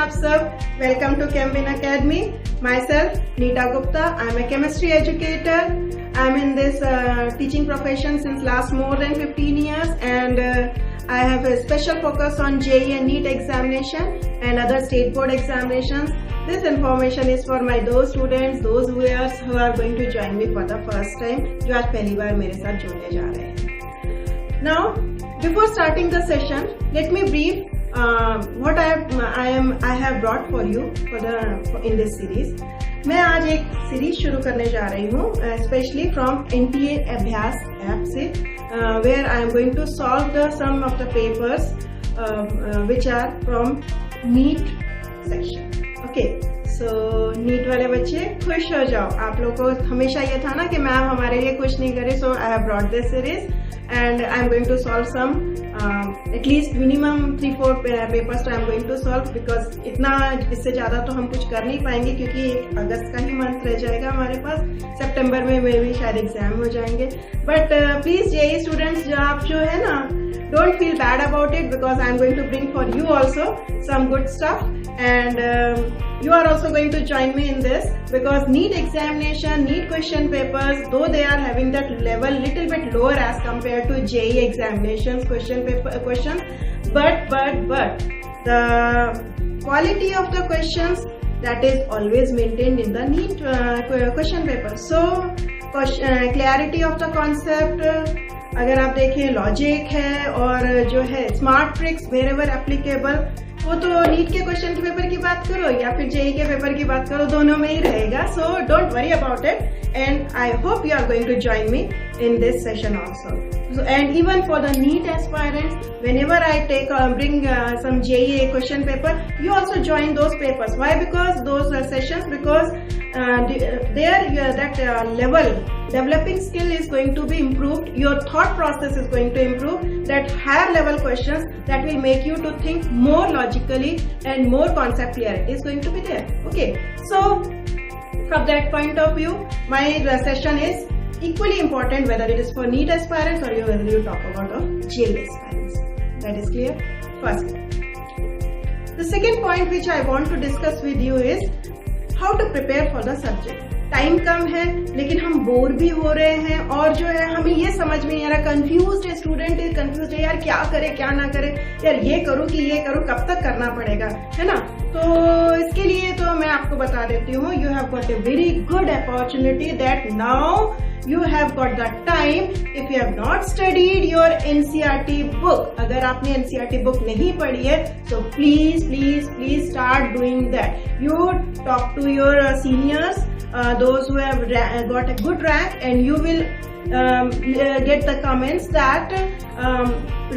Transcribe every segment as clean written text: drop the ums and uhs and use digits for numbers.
आप सब? Welcome to Chemwin academy. Myself, Neeta Gupta. I'm a chemistry educator. I'm in this teaching profession since last more than 15 years, and I have a special focus on JEE and NEET examination and other state board examinations. This information is for my those students, those viewers who are going to join me for the first time, जो आज पहली बार मेरे साथ जुड़ने जा रहे हैं. Now, before starting the session, let me brief what I have brought for you in this series. मैं आज एक सीरीज शुरू करने जा रही हूँ, especially from NTA अभ्यास ऐप से, where I am going to solve some of the papers which are from NEET section. Okay, so NEET वाले बच्चे खुश हो जाओ. आप लोगों को हमेशा ये था ना कि मैम हमारे लिए कुछ नहीं करे, so I have brought this series and I am going to solve some at least minimum 3-4 papers I am going to solve, because इतना इससे ज़्यादा तो हम कुछ कर नहीं पाएंगे क्योंकि अगस्त का ही मंथ रह जाएगा हमारे पास. सितंबर में भी शायद एग्जाम हो जाएंगे. बट प्लीज़ जेईई स्टूडेंट्स, जो आप जो है ना, don't feel bad about it, because I am going to bring for you also some good stuff, and you are also going to join me in this, because NEET examination, NEET question papers, though they are having that level little bit lower as compared to JEE examinations questions, but the quality of the questions, that is always maintained in the NEET question paper. So clarity of the concept, अगर आप देखें logic है और जो है smart tricks wherever applicable, वो तो NEET के क्वेश्चन पेपर की बात करो या फिर जेईई के पेपर की बात करो, दोनों में ही रहेगा. So don't worry about it, and I hope you are going to join me in this session also. So, and even for the NEET aspirants, whenever I bring some JEE question paper, you also join those papers. Why? Because those sessions, because there that level developing skill is going to be improved, your thought process is going to improve, that higher level questions that will make you to think more logically and more concept clarity is going to be there. Okay, so from that point of view, my session is equally important whether it is for NEET aspirants or whether you talk about JEE aspirants. That is clear? First. The second point which I want to discuss with you is how to prepare for the subject. Time कम है लेकिन हम bore भी हो रहे हैं, और जो है हमें ये समझ में नहीं आ रहा, कंफ्यूज्ड है, स्टूडेंट इज कंफ्यूज्ड है, यार क्या करे क्या ना करे, यार ये करूँ कि ये करूँ, कब तक करना पड़ेगा, है ना. तो इसके लिए तो मैं आपको बता देती हूँ, you have got a very good opportunity that now you have got the time. If you have not studied your NCERT book, अगर आपने NCERT book नहीं पढ़ी है, so please start doing that. You talk to your seniors, those who have got a good rank, and you will get the comments that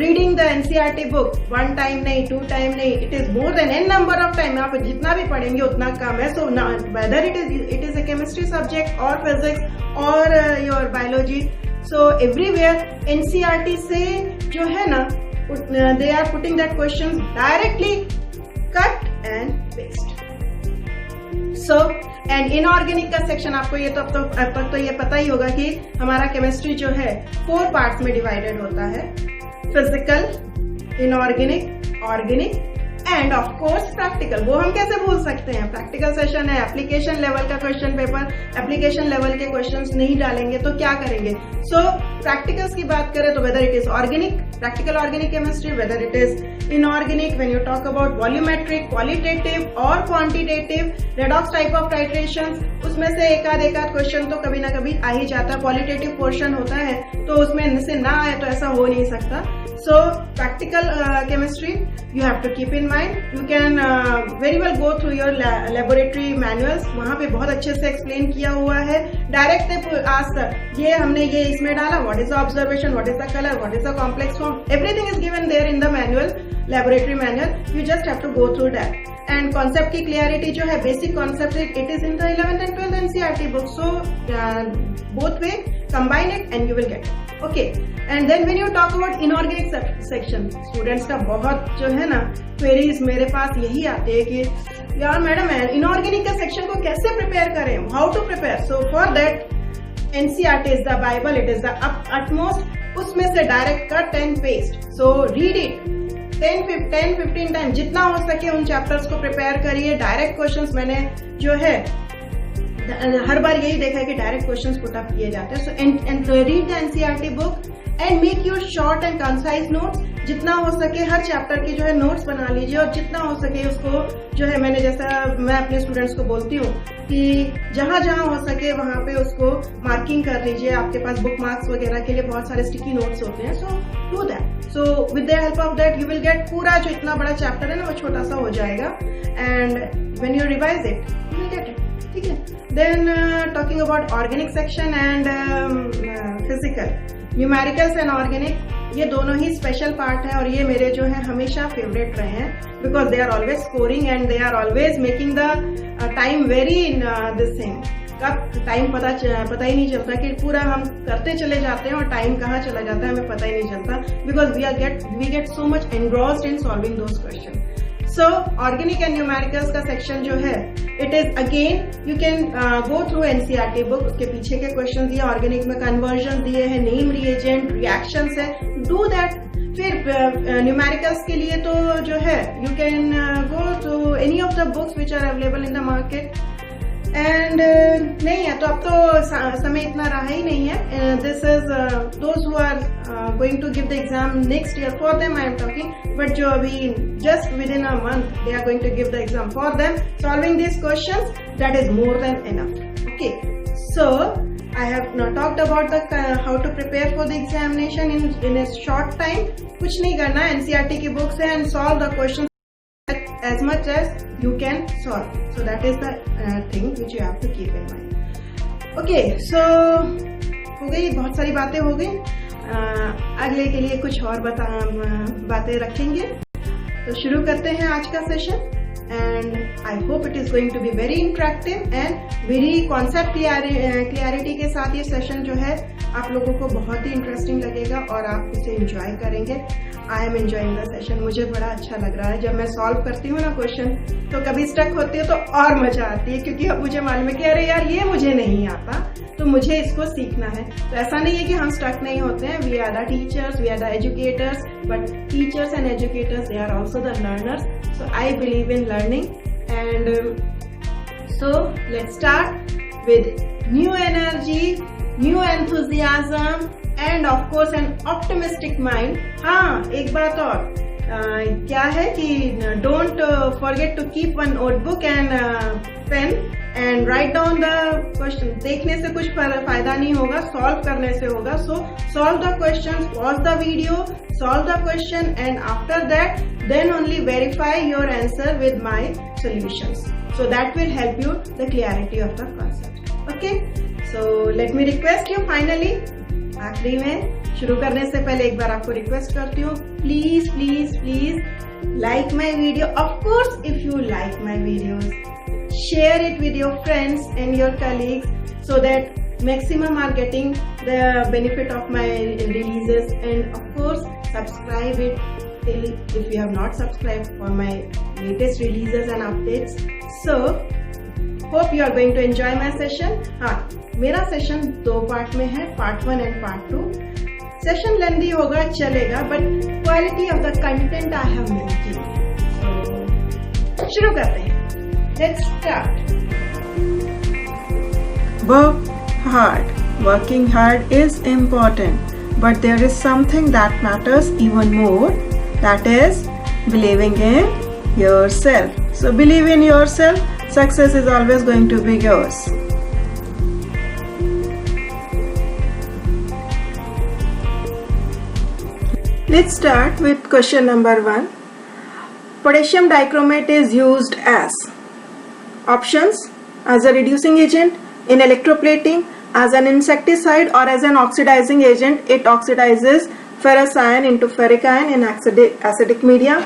reading the NCERT book one time नहीं, 2 time नहीं, it is more than n number of time. आप जितना भी पढ़ेंगे उतना कम है. So now, whether it is a chemistry subject or physics or your biology, so everywhere NCERT से जो है ना, they are putting that questions directly cut and paste. So and inorganic का सेक्शन आपको ये तो अब तक तो ये पता ही होगा कि हमारा केमिस्ट्री जो है 4 पार्ट्स में डिवाइडेड होता है: physical, inorganic, organic end of course practical. वो हम कैसे भूल सकते हैं, प्रैक्टिकल सेशन है, एप्लीकेशन लेवल का क्वेश्चन पेपर, एप्लीकेशन लेवल के क्वेश्चंस नहीं डालेंगे तो क्या करेंगे. सो प्रैक्टिकल्स की बात करें तो whether it is organic, practical organic chemistry, whether it is inorganic, when you talk about volumetric, qualitative और quantitative, redox type of titrations, उसमें से एक आध क्वेश्चन तो कभी ना कभी आ ही जाता है. क्वालिटेटिव पोर्शन होता है तो उसमें से ना आए तो ऐसा हो नहीं सकता. So practical chemistry you have to keep in mind. You can very well go through your laboratory manuals. वहाँ पे बहुत अच्छे से explain किया हुआ है. Direct ask ये हमने ये इसमें डाला, what is the observation, what is the color, what is the complex form, everything is given there in the manual, laboratory manual. You just have to go through that. And concept की clarity जो है, basic concept it is in the 11th and 12th NCERT book. So both way combine it and you will get it. Okay. And then when you talk about inorganic section, students का बहुत जो है ना queries मेरे पास यही आते हैं कि यार मैडम इनऑर्गेनिक का सेक्शन को कैसे प्रिपेयर करें, how to prepare. So for that NCERT is the Bible, it is the utmost. उसमें से direct cut and paste. So read it, 10-15 time जितना हो सके उन चैप्टर्स को प्रिपेयर करिए। डायरेक्ट क्वेश्चंस मैंने जो है हर बार यही देखा है कि डायरेक्ट क्वेश्चंस पुट अप किए जाते हैं। So and read the NCERT book and make your short and concise notes. जितना हो सके हर चैप्टर की जो है नोट्स बना लीजिए, और जितना हो सके उसको जो है मैंने जैसा मैं अपने स्टूडेंट्स को बोलती हूँ कि जहां जहां हो सके वहां पे उसको मार्किंग कर लीजिए। आपके पास बुक मार्क्स वगैरह के लिए बहुत सारे स्टिकी नोट्स होते हैं, so do that. So with the help of that you will gate पूरा जो इतना बड़ा चैप्टर है ना वो छोटा सा हो जाएगा, and when you revise it you will get it. ठीक है, then talking about organic section and physical, numericals and organic, ये दोनों ही स्पेशल पार्ट है और ये मेरे जो है हमेशा फेवरेट रहे हैं, because they are always scoring and they are always making the time very in this thing. कब टाइम पता ही नहीं चलता कि पूरा हम करते चले जाते हैं और टाइम कहाँ चला जाता है हमें पता ही नहीं चलता, because we get so much engrossed in solving those questions. So organic and numericals का सेक्शन जो है it is again you can go through NCERT book, उसके पीछे के क्वेश्चन दिए, ऑर्गेनिक में कन्वर्जन दिए हैं, नेम रिएजेंट, रिएक्शंस है, डू दैट। फिर न्यूमेरिकल्स के लिए तो जो है you can go to any of the books which are available in the market, and नहीं है तो अब तो समय इतना रहा ही नहीं है। This is those who are going to give the exam next year, for them I am talking, but जो अभी just within a month they are going to give the exam, for them solving this questions that is more than enough. Okay, so I have now talked about the how to prepare for the examination in a short time. कुछ नहीं करना है, NCERT की book से and solve the questions as much as you can solve. So that is the thing which you have to keep in mind. Okay, so हो गई, बहुत सारी बातें हो गई। अगले के लिए कुछ और बातें रखेंगे, तो शुरू करते हैं आज का session. And I hope it is going to be very interactive and very concept clarity के साथ ये सेशन जो है आप लोगों को बहुत ही इंटरेस्टिंग लगेगा और आप इसे एंजॉय करेंगे। I am enjoying the session, मुझे बड़ा अच्छा लग रहा है। जब मैं सॉल्व करती हूँ ना क्वेश्चन तो कभी स्टक होती है तो और मजा आती है, क्योंकि अब मुझे मालूम है कि अरे यार ये मुझे नहीं आता, तो मुझे इसको सीखना है। तो ऐसा नहीं है कि हम स्टक नहीं होते हैं, we are the teachers, we are the educators, but teachers and educators they are also the learners. So I believe in learning, and so let's start with new energy, new enthusiasm, and of course an optimistic mind. हाँ, एक बात और क्या है कि don't forget to keep one notebook and pen and write down the question. देखने से कुछ फायदा नहीं होगा, solve करने से होगा. So solve the questions, pause the video, solve the question, and after that then only verify your answer with my solutions. So that will help you the clarity of the concept. Okay? So let me request you finally, आखिरी में शुरू करने से पहले एक बार आपको request करती हूँ, please please please like my video. Of course if you like my videos, share it with your friends and your colleagues so that maximum are getting the benefit of my releases, and of course subscribe it if you have not subscribed for my latest releases and updates. So hope you are going to enjoy my session. हाँ, मेरा session 2 part में है, part 1 and part 2. Session लेंदी होगा चलेगा, but quality of the content I have maintained. So शुरू करते हैं. Let's start. Work hard. Working hard is important, but there is something that matters even more. That is believing in yourself. So believe in yourself. Success is always going to be yours. Let's start with question number 1. Potassium dichromate is used as options: as a reducing agent, in electroplating, as an insecticide, or as an oxidizing agent. It oxidizes ferrous ion into ferric ion in acidic media.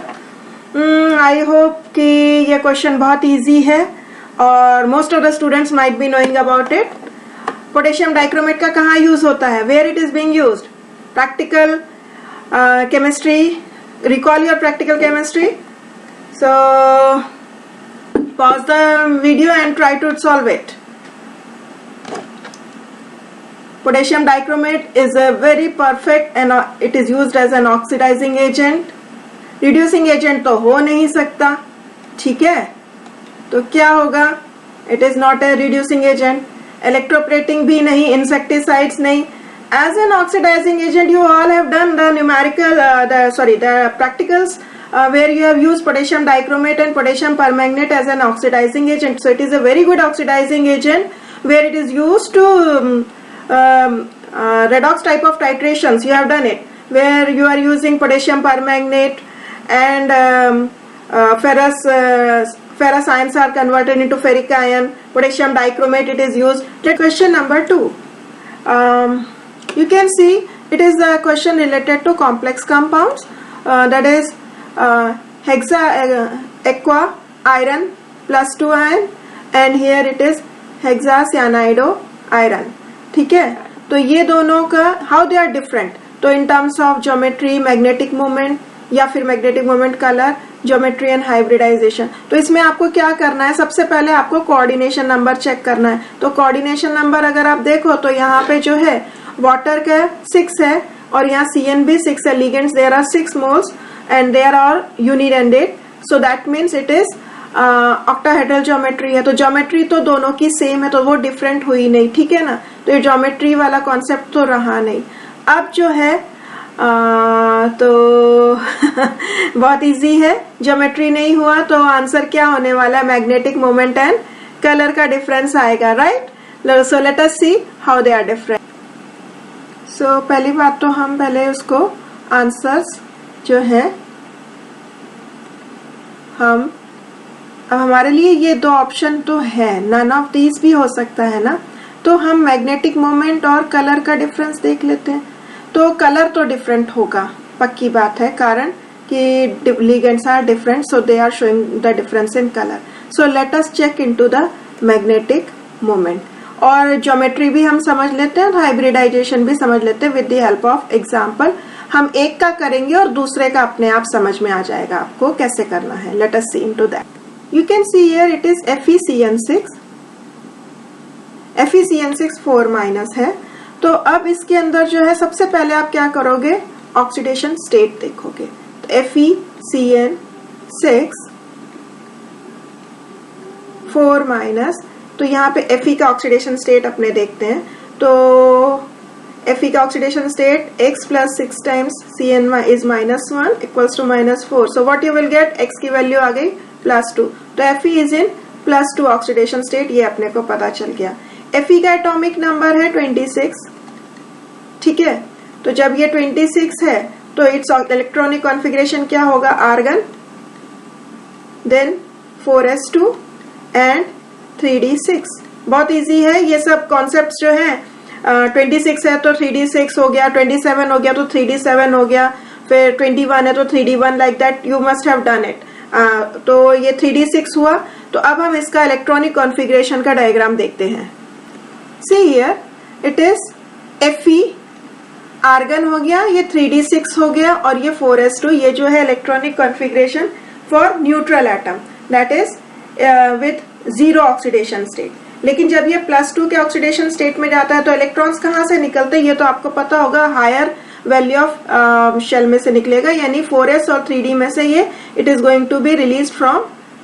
I hope कि ये question बहुत easy है और most of the students might be knowing about it. Potassium dichromate का कहाँ use होता है? Where it is being used? Practical chemistry. Recall your practical chemistry. So pause the video and try to solve it. Potassium dichromate is a very perfect, and it is used as an oxidizing agent. Reducing agent तो हो नहीं सकता, ठीक है, तो क्या होगा, it is not a reducing agent. Electroplating भी नहीं, इंसेक्टिसाइड्स नहीं। As an oxidising agent you all have done the numerical the practicals where you have used potassium dichromate and potassium permanganate as an oxidizing agent. So it is a very good oxidizing agent where it is used to redox type of titrations. You have done it where you are using potassium permanganate and ferrous ions are converted into ferric ion. Potassium dichromate it is used. Question number 2. You can see it is a question related to complex compounds. That is aqua iron plus 2 ion and here it is hexacyanido iron, ठीक है। तो ये दोनों का how they are different, तो in terms of geometry, magnetic moment या फिर magnetic moment color, geometry and hybridisation. तो इसमें आपको क्या करना है, सबसे पहले आपको कोऑर्डिनेशन नंबर चेक करना है। तो कोऑर्डिनेशन नंबर अगर आप देखो तो यहाँ पे जो है वाटर का 6 है और यहाँ CN भी 6 है, ligands there are 6 moles and there are unidentate, so that means it is octahedral geometry है। तो ज्योमेट्री तो दोनों की सेम है, तो वो डिफरेंट हुई नहीं, ठीक है ना। तो ये ज्योमेट्री वाला कॉन्सेप्ट तो रहा नहीं। अब जो है तो बहुत इजी है, ज्योमेट्री नहीं हुआ तो आंसर क्या होने वाला है, मैग्नेटिक मोमेंट एंड कलर का डिफरेंस आएगा, right. So let us see how they are different. So पहली बात तो हम पहले उसको आंसर्स जो है अब हमारे लिए ये 2 ऑप्शन तो है, नन ऑफ दीज भी हो सकता है ना। तो हम मैग्नेटिक मोमेंट और कलर का डिफरेंस देख लेते हैं। तो कलर तो डिफरेंट होगा, पक्की बात है, कारण कि ligands are different, so they are showing the difference in colour. So let us check into the magnetic moment. और ज्योमेट्री भी हम समझ लेते हैं, तो हाइब्रिडाइजेशन भी समझ लेते हैं with the help of example. हम एक का करेंगे और दूसरे का अपने आप समझ में आ जाएगा आपको कैसे करना है। Let us see into that. You can see here it is FeCN6, FeCN6 4- है। तो अब इसके अंदर जो है सबसे पहले आप क्या करोगे, ऑक्सीडेशन स्टेट देखोगे। तो FeCN6 4-, तो यहाँ पे Fe का ऑक्सीडेशन स्टेट अपने देखते हैं। तो Fe का oxidation state X + 6 times Cn is -1 equals to -4. So what you will get, X की वैल्यू आ गई +2, तो Fe is in +2 oxidation state, ये अपने को पता चल गया। Fe का एटॉमिक नंबर है 26, ठीक है। तो जब ये 26 है तो इट्स इलेक्ट्रॉनिक कॉन्फ़िगरेशन क्या होगा, argon, then 4s2 and 3d6। बहुत इजी है, ये सब कॉन्सेप्ट्स जो है 26 है तो 3d6 हो गया, 27 हो गया तो 3d7 हो गया, फिर 21 है तो 3d1, like that you must have done it. तो ये 3d6 हुआ। तो अब हम इसका इलेक्ट्रॉनिक कॉन्फ़िगरेशन का डायग्राम देखते हैं। See here it is Fe argon हो गया, ये 3d6 हो गया और ये 4s2, ये जो है electronic configuration for neutral atom, that is with 0 oxidation state. लेकिन जब ये +2 के ऑक्सीडेशन स्टेट में जाता है तो इलेक्ट्रॉन्स कहाँ से निकलते हैं, ये तो आपको पता होगा, हायर वैल्यू ऑफ शेल में से निकलेगा, यानी 4s और 3d में से ये it is going to be release from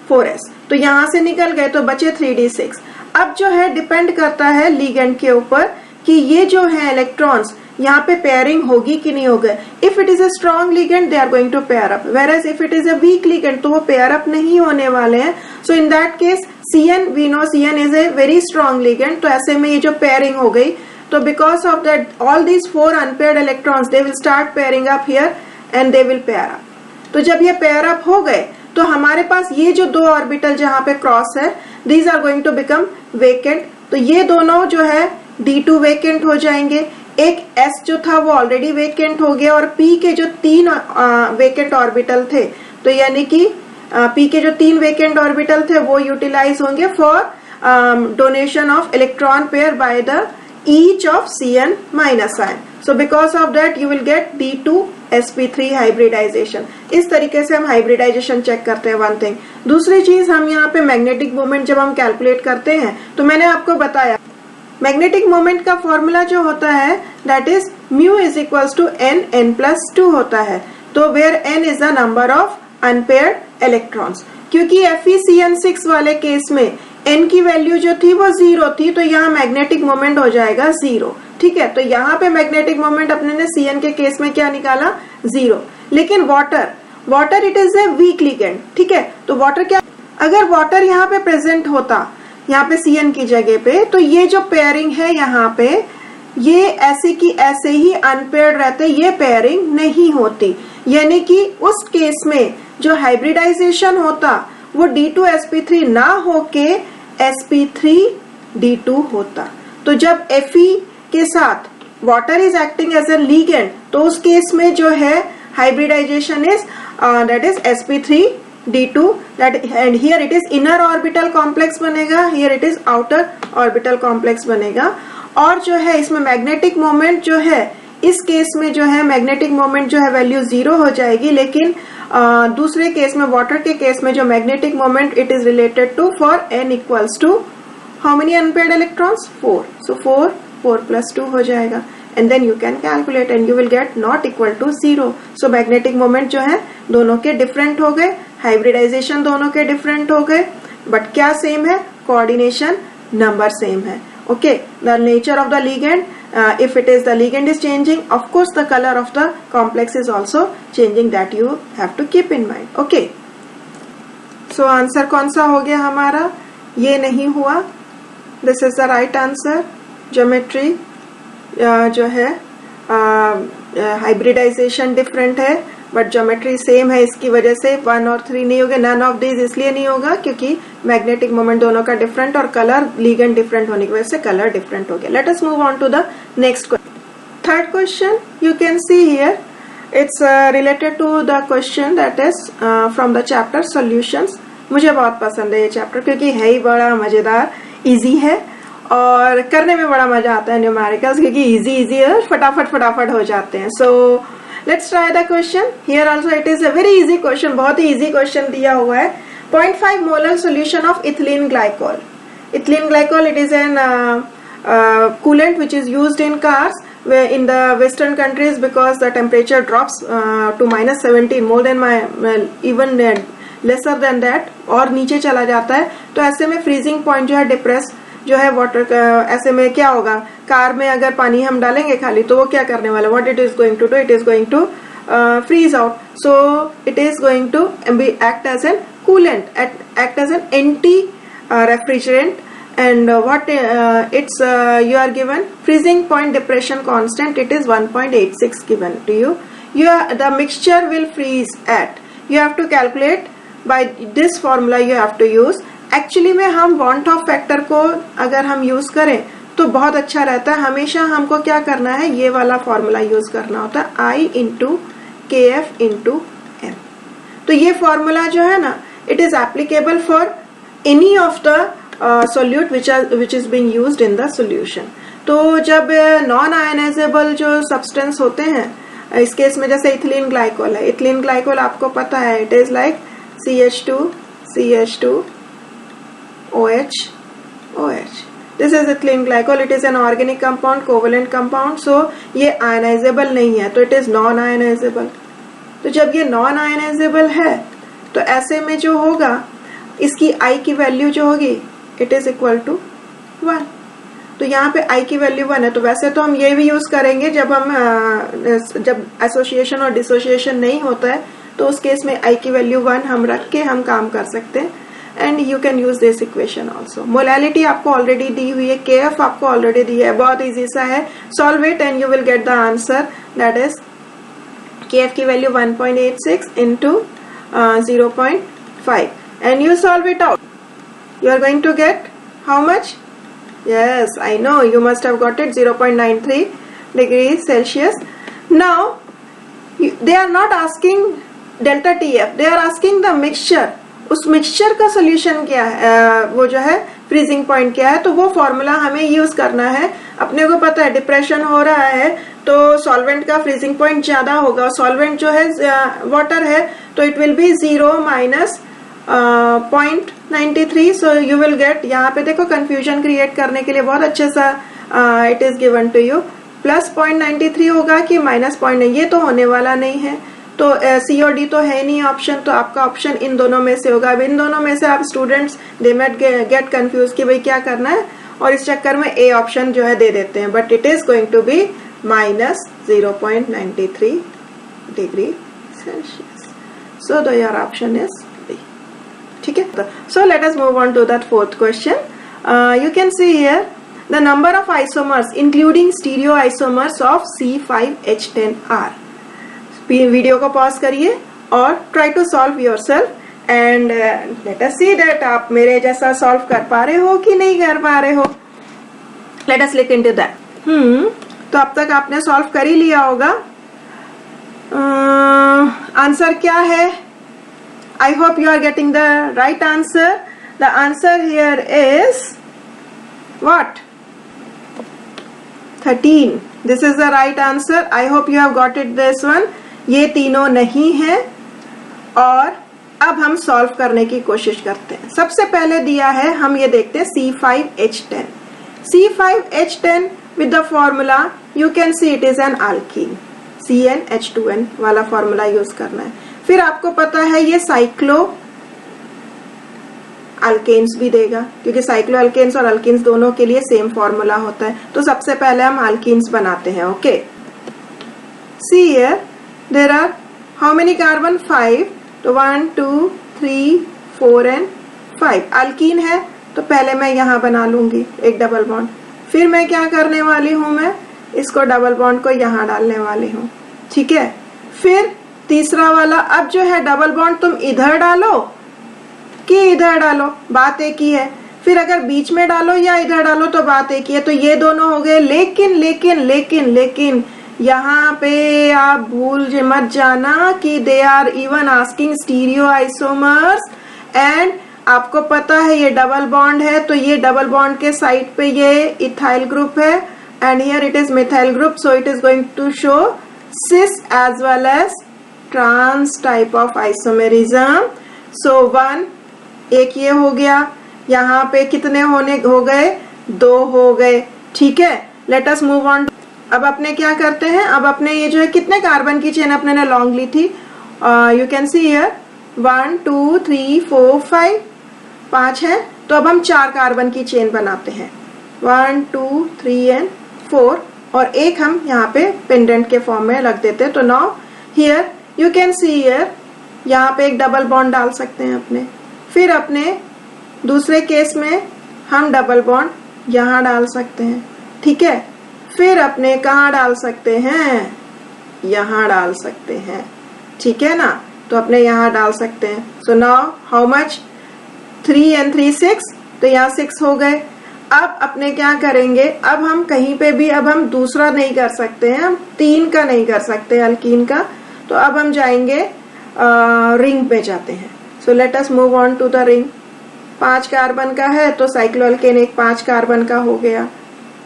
4s। तो यहां से निकल गए तो बचे 3d6। अब जो है डिपेंड करता है लिगेंड के ऊपर कि ये जो है इलेक्ट्रॉन्स यहाँ पे पेयरिंग होगी कि नहीं होगा। If it is a strong ligand they are going to pair up, whereas if it is a weak ligand तो वो पेयर अप नहीं होने वाले हैं। So in that case Cn, we know Cn is a very strong ligand, तो ऐसे में ये जो पेयरिंग हो गई तो because of that all these 4 unpaired electrons they will start pairing up here and they will pair up. तो जब ये पेयर अप हो गए तो हमारे पास ये जो 2 ऑर्बिटल जहां पे क्रॉस है, these are going to become vacant. तो ये दोनों जो है D2 वेकेंट हो जाएंगे, एक S जो था वो ऑलरेडी वेकेंट हो गया और P के जो 3 वेकेंट ऑर्बिटल थे, तो यानी कि P के जो 3 वेकेंट ऑर्बिटल थे वो यूटिलाइज होंगे for donation of electron pair by the each of Cn- ion. So because of that you will get D2sp3 hybridisation. इस तरीके से हम हाइब्रिडाइजेशन चेक करते हैं, वन थिंग। दूसरी चीज, हम यहाँ पे मैग्नेटिक मोमेंट जब हम कैलकुलेट करते हैं तो मैंने आपको बताया मैग्नेटिक मोमेंट का फॉर्मूला जो होता है दैट इज μ = n n+2 होता है। तो where n is the number of unpaired electrons, क्योंकि FeCN6 वाले केस में n की वैल्यू जो थी वो 0 थी, तो यहाँ मैग्नेटिक मोमेंट हो जाएगा 0। ठीक है, तो यहाँ पे मैग्नेटिक मोमेंट अपने ने Cn के केस में क्या निकाला, 0। लेकिन water it is a week ligand. ठीक है, तो वाटर क्या, अगर वाटर यहाँ पे प्रेजेंट होता, यहाँ पे Cn की जगह पे, तो ये जो पेयरिंग है यहाँ पे, ये ऐसे की ऐसे ही अनपेयर्ड रहते, ये पेयरिंग नहीं होती। यानी कि उस केस में जो हाइब्रिडाइजेशन होता वो D2sp3 ना होके sp3d2 होता। तो जब Fe के साथ water is acting as a ligand, तो उस केस में जो है hybridisation is that is sp3d2, that and here it is inner orbital complex बनेगा, here it is outer orbital complex बनेगा। और जो है इसमें मैग्नेटिक मोमेंट जो है, इस केस में जो है मैग्नेटिक मोमेंट जो है वैल्यू 0 हो जाएगी, लेकिन दूसरे केस में, वाटर के केस में, जो magnetic moment it is related to for n equals to how many unpaired electrons, 4। So 4 plus 2 हो जाएगा, and then you can calculate and you will get not equal to 0। so magnetic moment जो है दोनों के different हो गए, hybridisation दोनों के डिफरेंट हो गए, बट क्या सेम है, कोऑर्डिनेशन नंबर सेम है। Okay, the nature of the ligand, if it is the ligand is changing, of course the color of the complex is also changing, that you have to keep in mind। okay, so answer कौन सा हो गया हमारा, ये नहीं हुआ, this is the right answer. Geometry जो है हाइब्रिडाइजेशन डिफरेंट है, बट ज्योमेट्री सेम है, इसकी वजह से 1 और 3 नहीं होगा। नन ऑफ दिस इसलिए नहीं होगा क्योंकि मैग्नेटिक मोमेंट दोनों का डिफरेंट और कलर लिगेंड डिफरेंट होने की वजह से कलर डिफरेंट हो गया। Let us move on to the next question. Third question you can see here, it's related to the question that is from the chapter solutions. मुझे बहुत पसंद है ये चैप्टर क्योंकि है ही बड़ा मजेदार, इजी है और करने में बड़ा मजा आता है न्यूमेरिकल्स, क्योंकि इजी है, फटाफट हो जाते हैं। So let's try the question. Here also it is a very easy question, बहुत ही इजी क्वेश्चन दिया हुआ है। 0.5 molar solution of ethylene glycol. Ethylene glycol it is N coolant which is used in cars where in the western countries because the temperature drops to -17, more than even lesser than that, और नीचे चला जाता है, तो ऐसे में freezing point जो है डिप्रेस जो है वाटर का, ऐसे में क्या होगा, कार में अगर पानी हम डालेंगे खाली तो वो क्या करने वाला, what it is going to do, it is going to freeze out, so it is going to be act as an coolant, act as an anti refrigerant, and what it's you are given freezing point depression constant, it is 1.86 given to you. The mixture will freeze at, you have to calculate by this formula you have to use. Actually में हम want of factor को अगर हम use करें तो बहुत अच्छा रहता है। हमेशा हमको क्या करना है, ये वाला फॉर्मूला यूज करना होता है, I into KF into M। तो ये फॉर्मूला जो है ना, it is applicable for any of the solute which is being used in the solution. तो जब नॉन आयनाइजेबल जो सब्सटेंस होते हैं, इस केस में जैसे इथिलीन ग्लाइकोल है, इथिलीन ग्लाइकोल आपको पता है it is like CH2 OH। This is ethylene glycol, it is an organic compound, covalent compound, so ये आयनाइजेबल नहीं है, तो इट इज नॉन आयनाइजेबल। तो जब ये नॉन आयनाइजेबल है तो ऐसे में जो होगा, इसकी I की वैल्यू जो होगी इट इज इक्वल टू 1। तो यहाँ पे I की वैल्यू 1 है, तो वैसे तो हम ये भी यूज करेंगे जब एसोसिएशन और डिसोसिएशन नहीं होता है, तो उस केस में I की वैल्यू 1 हम रख के हम काम कर सकते हैं। And you can use this equation also. Molality आपको ऑलरेडी दी हुई है, KF आपको ऑलरेडी दी है, बहुत इजी सा है। Solve it and you will get the answer, that is KF की value 1.86 into 0.5 and you solve it out. You are going to get how much? Yes, I know you must have got it, 0.93 degrees Celsius. Now they are not asking delta TF, they are asking the mixture. उस mixture का solution क्या है, वो जो है freezing point क्या है, तो वो फॉर्मूला हमें यूज करना है। अपने को पता है डिप्रेशन हो रहा है तो सॉल्वेंट का फ्रीजिंग पॉइंट ज्यादा होगा, सॉल्वेंट जो है वाटर है, तो it will B 0 minus 0.93। So you will gate, यहाँ पे देखो कंफ्यूजन क्रिएट करने के लिए बहुत अच्छे सा it is given to you, plus 0.93 होगा कि माइनस पॉइंट, ये तो होने वाला नहीं है, तो सी और डी तो है नहीं ऑप्शन, तो आपका ऑप्शन इन दोनों में से होगा। अब इन दोनों में से आप students they might get confuse कि भाई क्या करना है, और इस चक्कर में ए ऑप्शन जो है दे देते हैं, but it is going to be -0.93 degree Celsius. So the your option is B. ठीक है, so let us move on to that fourth question. You can see here the number of isomers including stereoisomers of C5H10R. Video को pause करिए और try to solve yourself and let us see that आप मेरे जैसा solve कर पा रहे हो कि नहीं कर पा रहे हो। Let us look into that. तो अब तक आपने सॉल्व कर ही लिया होगा। आंसर क्या है? I hope you are getting the right answer. The answer here is what? 13. This is the right answer. I hope you have got it this one. ये तीनों नहीं है। और अब हम सॉल्व करने की कोशिश करते हैं। सबसे पहले दिया है, हम ये देखते हैं C5H10. C5H10 with the formula you can see it is an alkene. CnH2n वाला फॉर्मूला यूज करना है। फिर आपको पता है ये साइक्लो अल्केन्स भी देगा, क्योंकि साइक्लो अल्केन्स और अल्कीन्स दोनों के लिए सेम फॉर्मूला होता है। तो सबसे पहले हम अल्कीन्स बनाते हैं। Okay, see here there are how many carbon? 5। तो 1 2 3 4 एंड 5 अल्कीन है, तो पहले मैं यहाँ बना लूंगी एक डबल बॉन्ड। फिर मैं क्या करने वाली हूं, मैं इसको डबल बॉन्ड को यहाँ डालने वाली हूँ। ठीक है, फिर तीसरा वाला, अब जो है डबल बॉन्ड तुम इधर डालो कि इधर डालो, बात एक ही है। फिर अगर बीच में डालो या इधर डालो तो बात एक ही है। तो ये दोनों हो गए, लेकिन लेकिन लेकिन लेकिन यहाँ पे आप भूल मत जाना कि they are even asking stereoisomers, and आपको पता है ये डबल बॉन्ड है, तो ये डबल बॉन्ड के साइड पे ये इथाइल ग्रुप है and here it is methyl group, so it is going to show cis as well as trans type of isomerism. So 1 एक ये हो गया, यहाँ पे कितने हो गए? 2 हो गए। ठीक है, लेट अस मूव ऑन। अब अपने क्या करते हैं, अब अपने ये जो है कितने कार्बन की चेन अपने ने लॉन्ग ली थी, यू कैन सी हियर 1 2 3 4 5 5 है। तो अब हम 4 कार्बन की चेन बनाते हैं, 1 2 3 एंड 4, और एक हम यहाँ पे पेंडेंट के फॉर्म में रख देते हैं। तो now here you can see here, यहाँ पे एक डबल बॉन्ड डाल सकते हैं अपने। फिर अपने दूसरे केस में हम डबल बॉन्ड यहाँ डाल सकते हैं। ठीक है, फिर अपने कहाँ डाल सकते हैं? यहाँ डाल सकते हैं। ठीक है ना, तो अपने यहाँ डाल सकते हैं। So now how much? 3 and 3 6, तो यहाँ 6 हो गए। अब अपने क्या करेंगे, अब हम कहीं पे भी, अब हम दूसरा नहीं कर सकते हैं, हम 3 का नहीं कर सकते अल्कीन का, तो अब हम जाएंगे रिंग पे जाते हैं। So let us move on to the ring. 5 carbon का है, तो साइक्लोअल्केन एक 5 कार्बन का हो गया।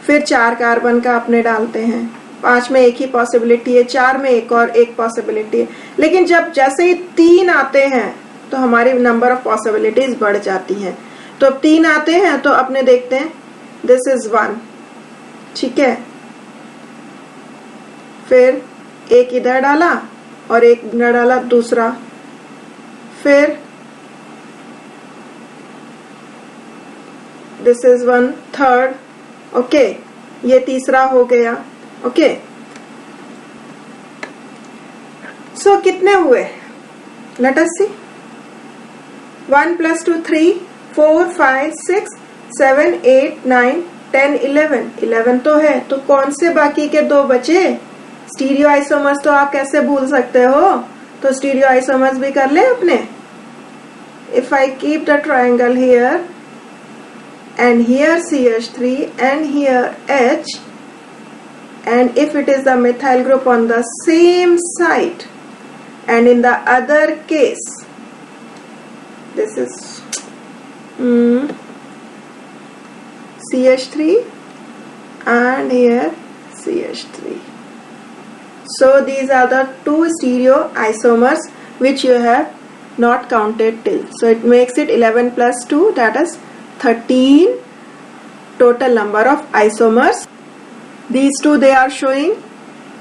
फिर 4 कार्बन का अपने डालते हैं। 5 में एक ही पॉसिबिलिटी है, 4 में एक और एक पॉसिबिलिटी है, लेकिन जब जैसे ही 3 आते हैं तो हमारी नंबर ऑफ पॉसिबिलिटीज बढ़ जाती हैं। तो अब 3 आते हैं तो अपने देखते हैं, दिस इज 1। ठीक है, फिर एक इधर डाला और एक इधर डाला दूसरा, फिर दिस इज 1 3rd। ओके, ये तीसरा हो गया। ओके, सो कितने हुए? लेट अस सी। 1 + 2 3 4 5 6 7 8 9 10 11 11 तो है, तो कौन से बाकी के 2 बचे? स्टीरियो आइसोमर्स तो आप कैसे भूल सकते हो, तो स्टीरियो आइसोमर्स भी कर ले अपने। If I keep the triangle here and here CH3 and here H, and if it is the methyl group on the same site, and in the other case this is CH3 and here CH3, so these are the 2 stereo isomers which you have not counted till, so it makes it 11 + 2, that is 13 total number of isomers. These 2 they are showing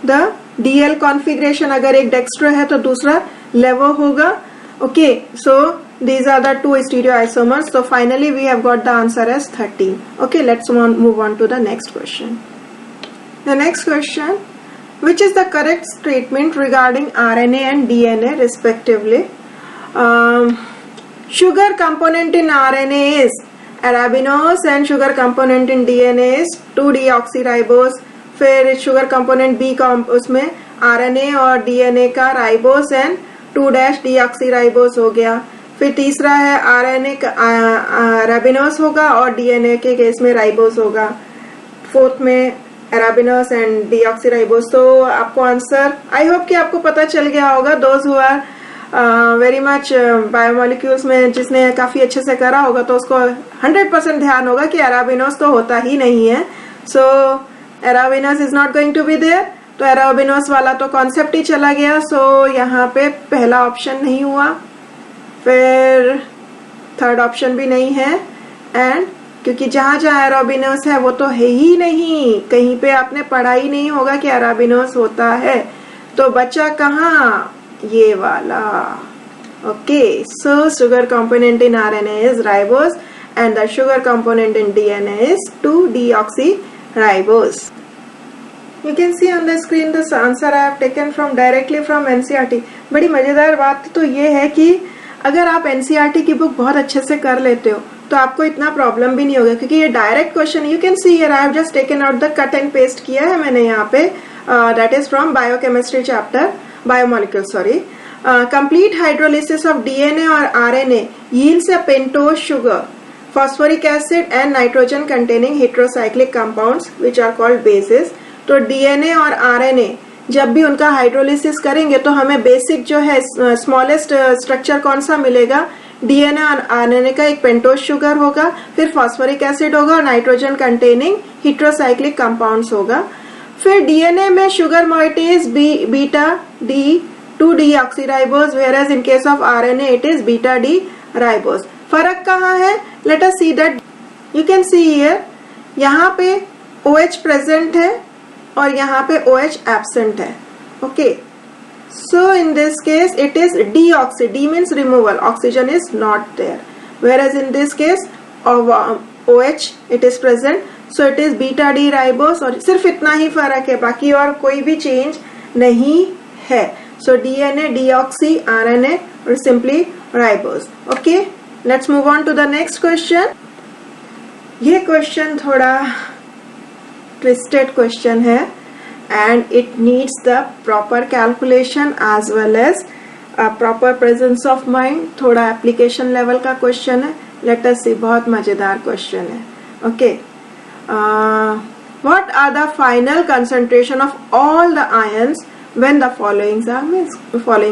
the DL configuration, अगर एक dextro है तो दूसरा लेवो होगा. Okay, so these are the two stereoisomers. So finally we have got the answer as 13. Okay, let's move on to the next question. The next question, which is the correct statement regarding RNA and DNA respectively? Sugar component in RNA is arabinose and sugar component in DNA is 2-deoxyribose. फिर sugar component B का उसमें RNA और DNA का ribose and 2-deoxyribose हो गया. फिर तीसरा है RNA का अराबिनोस होगा और DNA के केस में राइबोस होगा. फोर्थ में अराबिनोस एंड डीऑक्सीराइबोस. तो आपको आंसर, आई होप कि आपको पता चल गया होगा. Those who are very much biomolecules में जिसने काफी अच्छे से करा होगा तो उसको 100% ध्यान होगा कि अराबिनोस तो होता ही नहीं है. So arabinose is not going to be there. तो अराबिनोस वाला तो कॉन्सेप्ट ही चला गया. सो यहाँ पे पहला ऑप्शन नहीं हुआ, फिर थर्ड ऑप्शन भी नहीं है, एंड क्योंकि जहां जहां अराबिनोस है वो तो है ही नहीं, कहीं पे आपने पढ़ा ही नहीं होगा कि अराबिनोस होता है. तो बचा कहाँ, ये वाला. Okay, so sugar component in RNA is ribose and the sugar component in DNA is 2-deoxyribose. You can see on the screen the answer I have taken from directly from NCERT. बड़ी मजेदार बात तो ये है कि अगर आप NCERT की बुक बहुत अच्छे से कर लेते हो तो आपको इतना प्रॉब्लम भी नहीं होगा, क्योंकि ये direct question. You can see here I have just taken out the cut and paste किया है मैंने यहाँ पे. That is from biochemistry chapter, biomolecule sorry. Complete hydrolysis of DNA और RNA yields a pentose sugar, phosphoric acid and nitrogen containing heterocyclic compounds which are called bases. तो DNA और RNA जब भी उनका हाइड्रोलिसिस करेंगे तो हमें बेसिक जो है स्मॉलेस्ट स्ट्रक्चर कौन सा मिलेगा, DNA और RNA का एक पेंटोज शुगर होगा, फिर फॉस्फोरिक एसिड होगा और नाइट्रोजन कंटेनिंग हेटेरोसाइक्लिक कंपाउंड्स होगा. फिर DNA में sugar moiety is beta D 2-deoxyribose, whereas in case of RNA it is beta-D-ribose. फर्क कहाँ है? Let us see that. You can see here, यहाँ पे OH present है और यहाँ पे OH absent है. Okay. So in this case it is deoxy. D means removal. Oxygen is not there. Whereas in this case of OH it is present. So it is beta-D-ribose. और सिर्फ इतना ही फर्क है, बाकी और कोई भी चेंज नहीं है. So DNA, deoxy, RNA or simply ribose. Okay. Let's move on to the next question. ये क्वेश्चन थोड़ा ट्विस्टेड क्वेश्चन है and it needs the proper calculation as well as a proper presence of mind. थोड़ा application level का question है. Let us see. बहुत मजेदार question है. Okay. What are the final concentration of all the ions when the following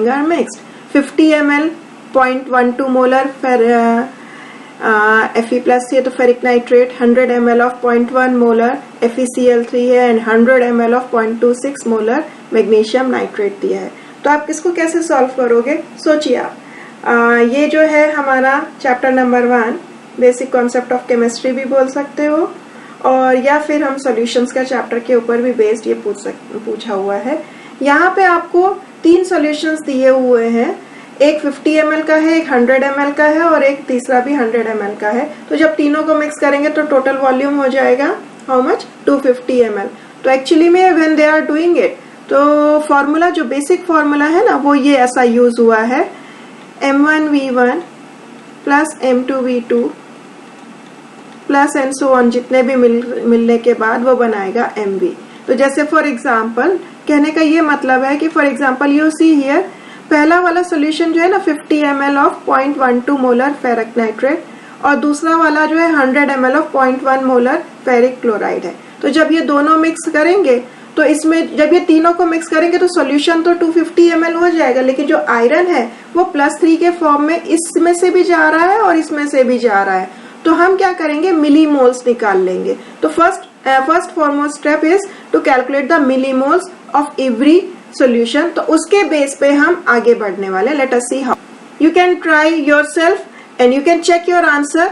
are mixed? 50 ml 0.12 molar Fe plus है तो ferric nitrate, 100 ml of 0.1 molar FeCl3 है and 100 ml of 0.26 molar magnesium nitrate दिया है. तो आप इसको कैसे solve करोगे, सोचिए आप. ये जो है हमारा chapter number 1 basic concept of chemistry भी बोल सकते हो, और या फिर हम सॉल्यूशंस का चैप्टर के ऊपर भी बेस्ड ये पूछा हुआ है. यहाँ पे आपको 3 सॉल्यूशंस दिए हुए हैं. एक 50 ml का है, एक 100 ml का है और एक तीसरा भी 100 ml का है. तो जब तीनों को मिक्स करेंगे तो टोटल वॉल्यूम हो जाएगा हाउ मच, 250 ml. तो एक्चुअली में when they are doing it तो फॉर्मूला जो बेसिक फॉर्मूला है ना वो ये ऐसा यूज हुआ है, M1V1 plus M2V2 plus and so on, जितने भी मिलने के बाद वो बनाएगा MV. तो जैसे फॉर एग्जाम्पल कहने का ये मतलब है कि for example you see here, पहला वाला सॉल्यूशन जो है ना 50 ml of 0.12 molar ferric nitrate और दूसरा वाला जो है 100 ml of 0.1 molar ferric chloride है. तो जब ये दोनों मिक्स करेंगे तो इसमें जब ये तीनों को मिक्स करेंगे तो सॉल्यूशन तो 250 ml हो जाएगा, लेकिन जो आयरन है वो +3 के फॉर्म में इसमें से भी जा रहा है और इसमें से भी जा रहा है. तो हम क्या करेंगे, मिलीमोल्स निकाल लेंगे. तो first foremost step is to calculate the millimoles of every solution. तो उसके बेस पे हम आगे बढ़ने वाले. Let us see how. You can try yourself and you can check your answer.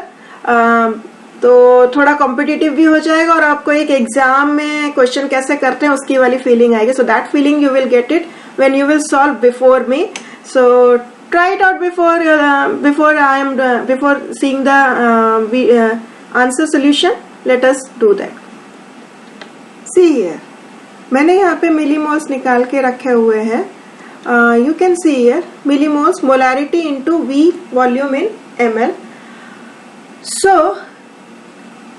तो थोड़ा कॉम्पिटिटिव भी हो जाएगा और आपको एक एग्जाम में क्वेश्चन कैसे करते हैं उसकी वाली फीलिंग आएगी. So that feeling you will get it when you will solve before me. So try it out before seeing the answer solution. Late us do that. See here, मैंने यहाँ पे मिलीमोल्स निकाल के रखे हुए हैं. You can see here millimoles molarity into V volume in ml. सो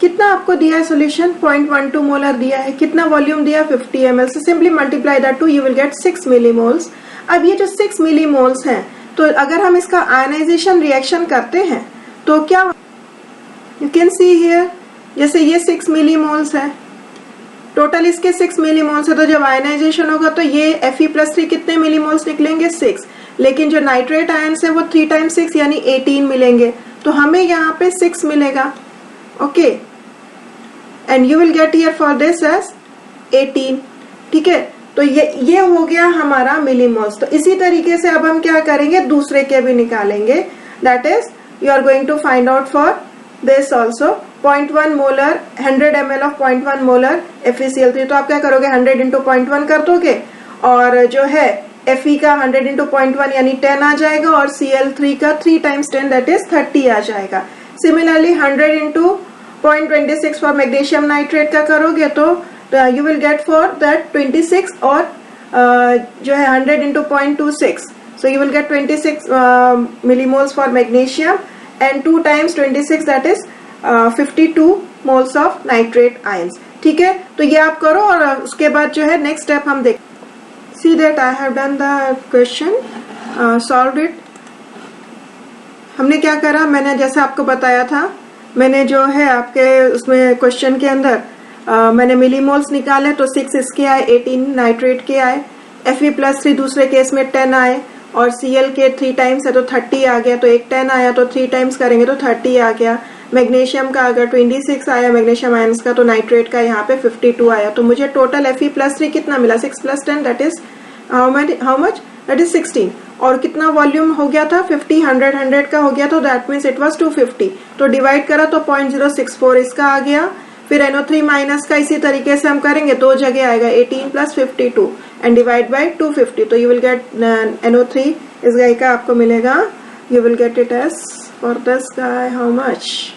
कितना आपको दिया है सोल्यूशन? 0.12 मोलर दिया है. कितना वॉल्यूम दिया? 50 ml. So simply multiply that to, you will get 6 millimoles. अब ये जो 6 मिलीमोल्स हैं, तो अगर हम इसका आयनाइजेशन रिएक्शन करते हैं तो क्या, यू कैन सी हियर, जैसे ये 6 मिलीमोल्स है, टोटल इसके 6 मिलीमोल्स है, तो जब आयनाइजेशन होगा तो ये Fe+3 कितने मिलीमोल्स निकलेंगे? 6. लेकिन जो नाइट्रेट आयंस है वो 3 × 6 यानी 18 मिलेंगे. तो हमें यहाँ पे 6 मिलेगा. Okay, and you will get here for this as 18. ठीक है, तो ये हो गया हमारा मिलीमोल्स. तो इसी तरीके से अब हम क्या करेंगे, दूसरे के भी निकालेंगे. That is you are going to find out for this also 0.1 molar 100 ml of 0.1 molar FeCl3. तो आप क्या करोगे, 100 × 0.1 कर दोगे और जो है Fe का 100 × 0.1 यानी 10 आ जाएगा और Cl3 का 3 × 10 दैट इज 30 आ जाएगा. सिमिलरली 100 × 0.26 फॉर मैग्नीशियम नाइट्रेट का करोगे तो you will get for that 26 और जो है 100 × 0.26. So you will gate 26 millimoles for magnesium and 2 × 26 that is 52 moles of nitrate ions. ठीक है, तो ये आप करो और उसके बाद जो है नेक्स्ट स्टेप हम देख. See that I have done the question, solved it. हमने क्या करा, मैंने जैसे आपको बताया था, मैंने जो है आपके उसमें क्वेश्चन के अंदर मैंने मिलीमोल्स निकाले तो 6 इसके आए, 18 नाइट्रेट के आए, Fe+3 दूसरे केस में 10 आए और Cl के 3 टाइम्स है तो 30 आ गया. तो एक 10 आया तो 3 टाइम्स करेंगे तो 30 आ गया. मैग्नीशियम का अगर 26 आया मैग्नीशियम आयंस का, तो नाइट्रेट का यहाँ पे 52 आया. तो मुझे टोटल Fe+3 कितना मिला? 6 + 10 that is how much? That is 16. और कितना वॉल्यूम हो गया था? 50. 100 का हो गया, तो दैट मीन्स इट वाज 250. तो डिवाइड करा तो 0.064 इसका आ गया. फिर NO3 माइनस का इसी तरीके से हम करेंगे, 2 जगह आएगा 18 + 52 एंड डिवाइड बाय 250. तो यू विल गेट NO3 इस गाय का आपको मिलेगा, you will get it as for this guy how much.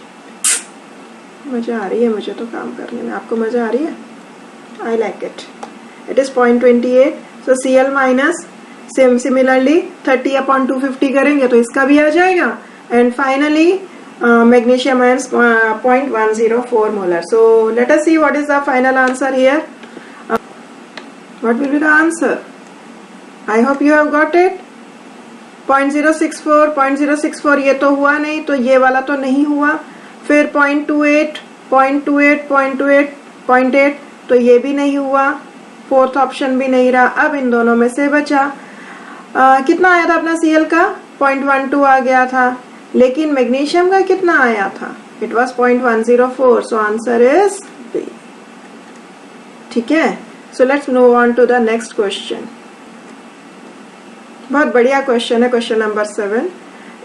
मजा आ रही है मुझे तो काम करने में, आपको मजा आ रही है? I like it. It is 0.28. So Cl minus similarly 30/250 करेंगे तो इसका भी आ जाएगा. And finally magnesium ions 0.104 molar. So let us see what is the final answer here. What will be the answer? I hope you have got it. 0.064 ये तो हुआ नहीं, तो ये वाला तो नहीं हुआ. फिर 0.28, 0.28, 0.28, 0.8 तो ये भी नहीं हुआ. फोर्थ ऑप्शन भी नहीं रहा. अब इन दोनों में से बचा कितना आया था अपना Cl का? 0.12 आ गया था. लेकिन मैग्नीशियम का कितना आया था? It was 0.104. So answer is B. ठीक है, so let's move on to the next question. बहुत बढ़िया क्वेश्चन है, question number 7.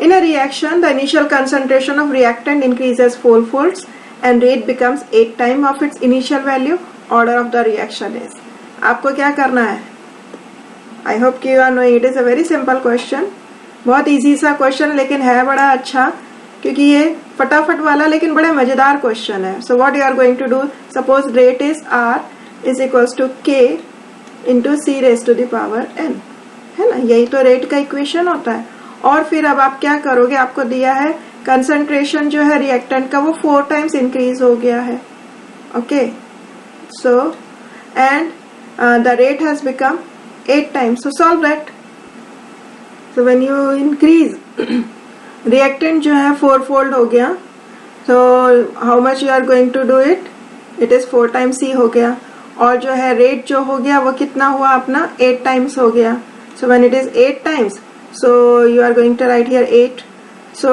In a reaction the initial concentration of reactant increases 4-fold and rate becomes 8 time of its initial value. Order of the reaction is. आपको क्या करना है? I hope कि you are knowing. It is a very simple question, बहुत easy सा question, लेकिन है बड़ा अच्छा क्योंकि ये फटाफट वाला लेकिन बड़े मजेदार क्वेश्चन है. So what you are going to do, suppose rate is R is equals to K into C⁻n, है ना? यही तो रेट का इक्वेशन होता है. और फिर अब आप क्या करोगे, आपको दिया है कंसंट्रेशन जो है रिएक्टेंट का वो 4 टाइम्स इंक्रीज हो गया है. Okay, so and the rate has become 8 times. So solve that. So when you increase reactant जो है 4-fold हो गया, so how much you are going to do it? It is 4 times C हो गया. और जो है रेट जो हो गया वो कितना हुआ अपना? 8 टाइम्स हो गया. So when it is 8 times, so you are going to write here 8. So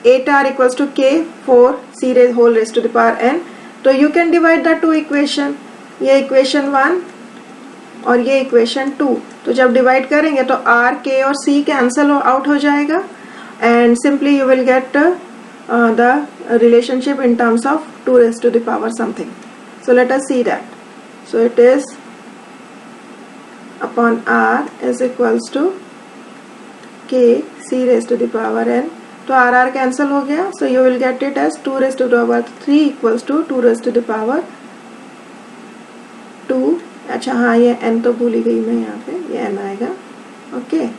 8R equals to K 4 C⁻n. तो you can divide the two equation. ये equation 1 और ये इक्वेशन 2. तो जब डिवाइड करेंगे तो R, K और C कैंसल आउट हो जाएगा and simply you will gate the relationship in terms of 2 raised to the power something. So let us see that. So it is upon R is equals to K C raised to the power n. तो R cancel हो गया. So you will get it as 2 raised to the power 3 equals to 2 raised to the power 2. अच्छा हाँ, ये n तो भूल ही गई मैं यहाँ पे, ये n आएगा. Okay.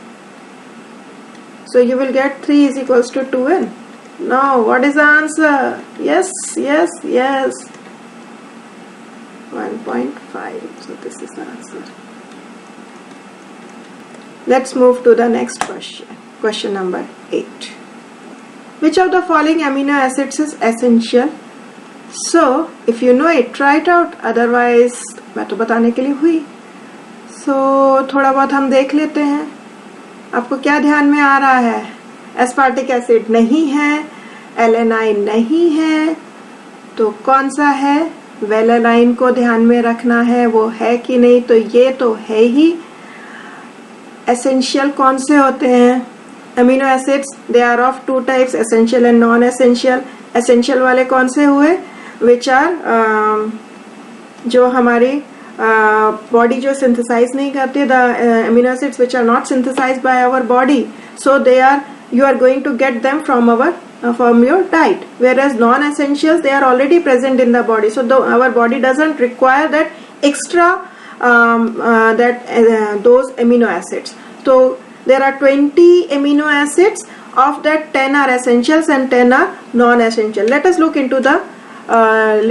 So you will get 3 is equals to 2n. Now what is the answer? Yes, yes, yes. 1.5. So this is the answer. Let's move to the next question. Question number 8. Which of the following amino acids is essential? So if you know it, try it out. Otherwise मैं तो बताने के लिए हुई. So थोड़ा बहुत हम देख लेते हैं. आपको क्या ध्यान में आ रहा है? एस्पार्टिक एसिड नहीं है, एलेनाइन नहीं है, तो कौन सा है? वेलेनाइन को ध्यान में रखना है, वो है कि नहीं. तो ये तो है ही. एसेंशियल कौन से होते हैं? Amino acids they are of 2 types, essential and non essential. Essential वाले कौन से हुए? विच आर जो हमारी बॉडी जो सिंथेसाइज नहीं करती, the amino acids which are not synthesized by our body, so they are, you are going to get them from your diet, whereas non-essentials, they are already present in the body, so our body doesn't require that extra those amino acids. So there are 20 amino acids, of that 10 are essentials and 10 are non-essential. Let us look into the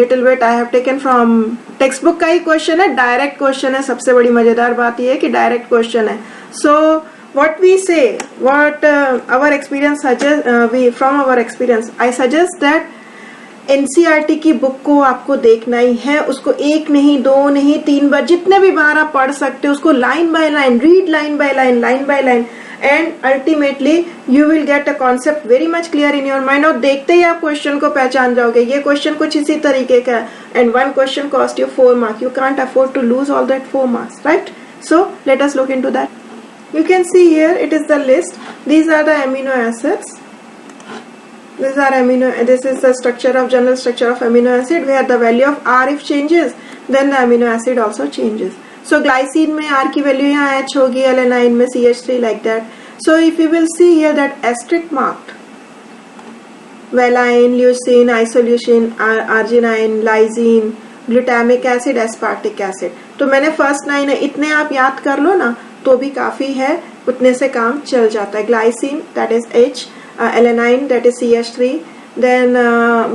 little bit. I have taken from textbook का ही question है, direct question है. सबसे बड़ी मजेदार बात ये है कि direct question है. So what we say, what our experience suggests, from our experience, I suggest that NCERT की बुक को आपको देखना ही है. उसको 1 नहीं 2 नहीं 3 बार, जितने भी बार आप पढ़ सकते हो उसको, line by line, read line by line, line by line, and ultimately you will get a concept very much clear in your mind. और देखते ही आप क्वेश्चन को पहचान जाओगे. ये क्वेश्चन कुछ इसी तरीके का है, and one question cost you 4 marks. You can't afford to lose all that 4 marks, right? So let us look into that. You can see here it is the list. These are the amino acids. This is the structure of general structure of amino acid, where the value of R if changes, then the amino acid also changes. So glycine में R की value यहाँ H होगी, alanine में CH3, like that. So if you will see here that asterisk marked, valine, leucine, isoleucine, arginine, lysine, glutamic acid, aspartic acid. तो मैंने first 9 है, इतने आप याद कर लो ना तो भी काफी है, उतने से काम चल जाता है. Glycine, that is H, alanine, that is CH3, then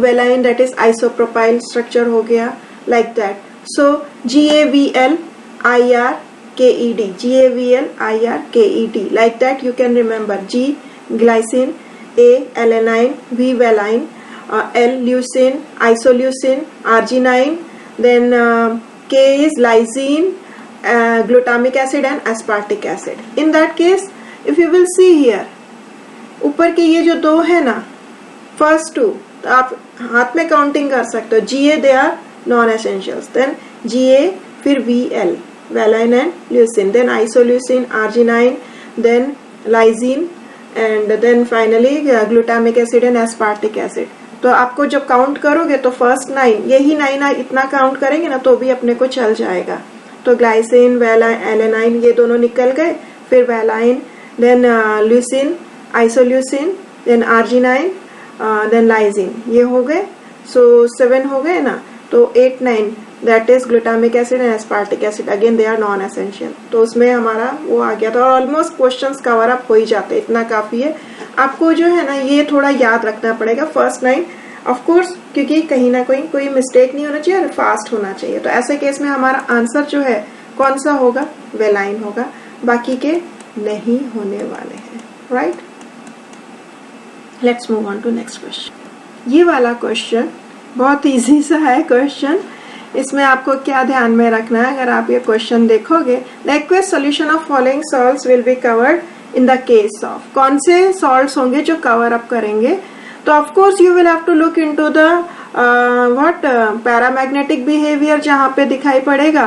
valine, that is isopropyl structure हो गया, like that. So GAVL IR KED, GAVL IR KED, like that you can remember. G glycine, A alanine, V valine, L leucine, isoleucine, arginine, then K is lysine, glutamic acid and aspartic acid. In that case, if you will see here, ऊपर के ये जो 2 है ना, first 2, तो आप हाथ में काउंटिंग कर सकते हो. GA they are non-essentials, then GA, फिर VL, valine and leucine, then isoleucine, arginine, then lysine, and then finally glutamic acid and aspartic acid. तो आपको जब काउंट करोगे तो फर्स्ट 9, यही 9 इतना काउंट करेंगे ना तो भी अपने को चल जाएगा. तो ग्लाइसिन, एलेनाइन ये दोनों निकल गए, फिर valine, then leucine, isoleucine, then arginine, then lysine, ये हो गए. सो 7 हो गए ना. तो 8 9 that is glutamic acid and aspartic acid, again they are non essential. तो उसमें हमारा वो आ गया था और ऑलमोस्ट क्वेश्चंस कवर अप हो ही जाते, इतना काफी है. आपको जो है ना ये थोड़ा याद रखना पड़ेगा फर्स्ट 9 ऑफ कोर्स, क्योंकि कहीं ना कोई मिस्टेक नहीं होना चाहिए और फास्ट होना चाहिए. तो ऐसे केस में हमारा आंसर जो है कौन सा होगा? वेलाइन होगा, बाकी के नहीं होने वाले हैं. Right, let's move on to next question. ये वाला क्वेश्चन बहुत इजी सा है क्वेश्चन. इसमें आपको क्या ध्यान में रखना है, अगर आप ये क्वेश्चन देखोगे, the aqueous solution of following salts will be covered in the case of. कौन से सॉल्ट्स होंगे जो कवर अप करेंगे? तो of course you will have to look into the paramagnetic behaviour, जहां पे दिखाई पड़ेगा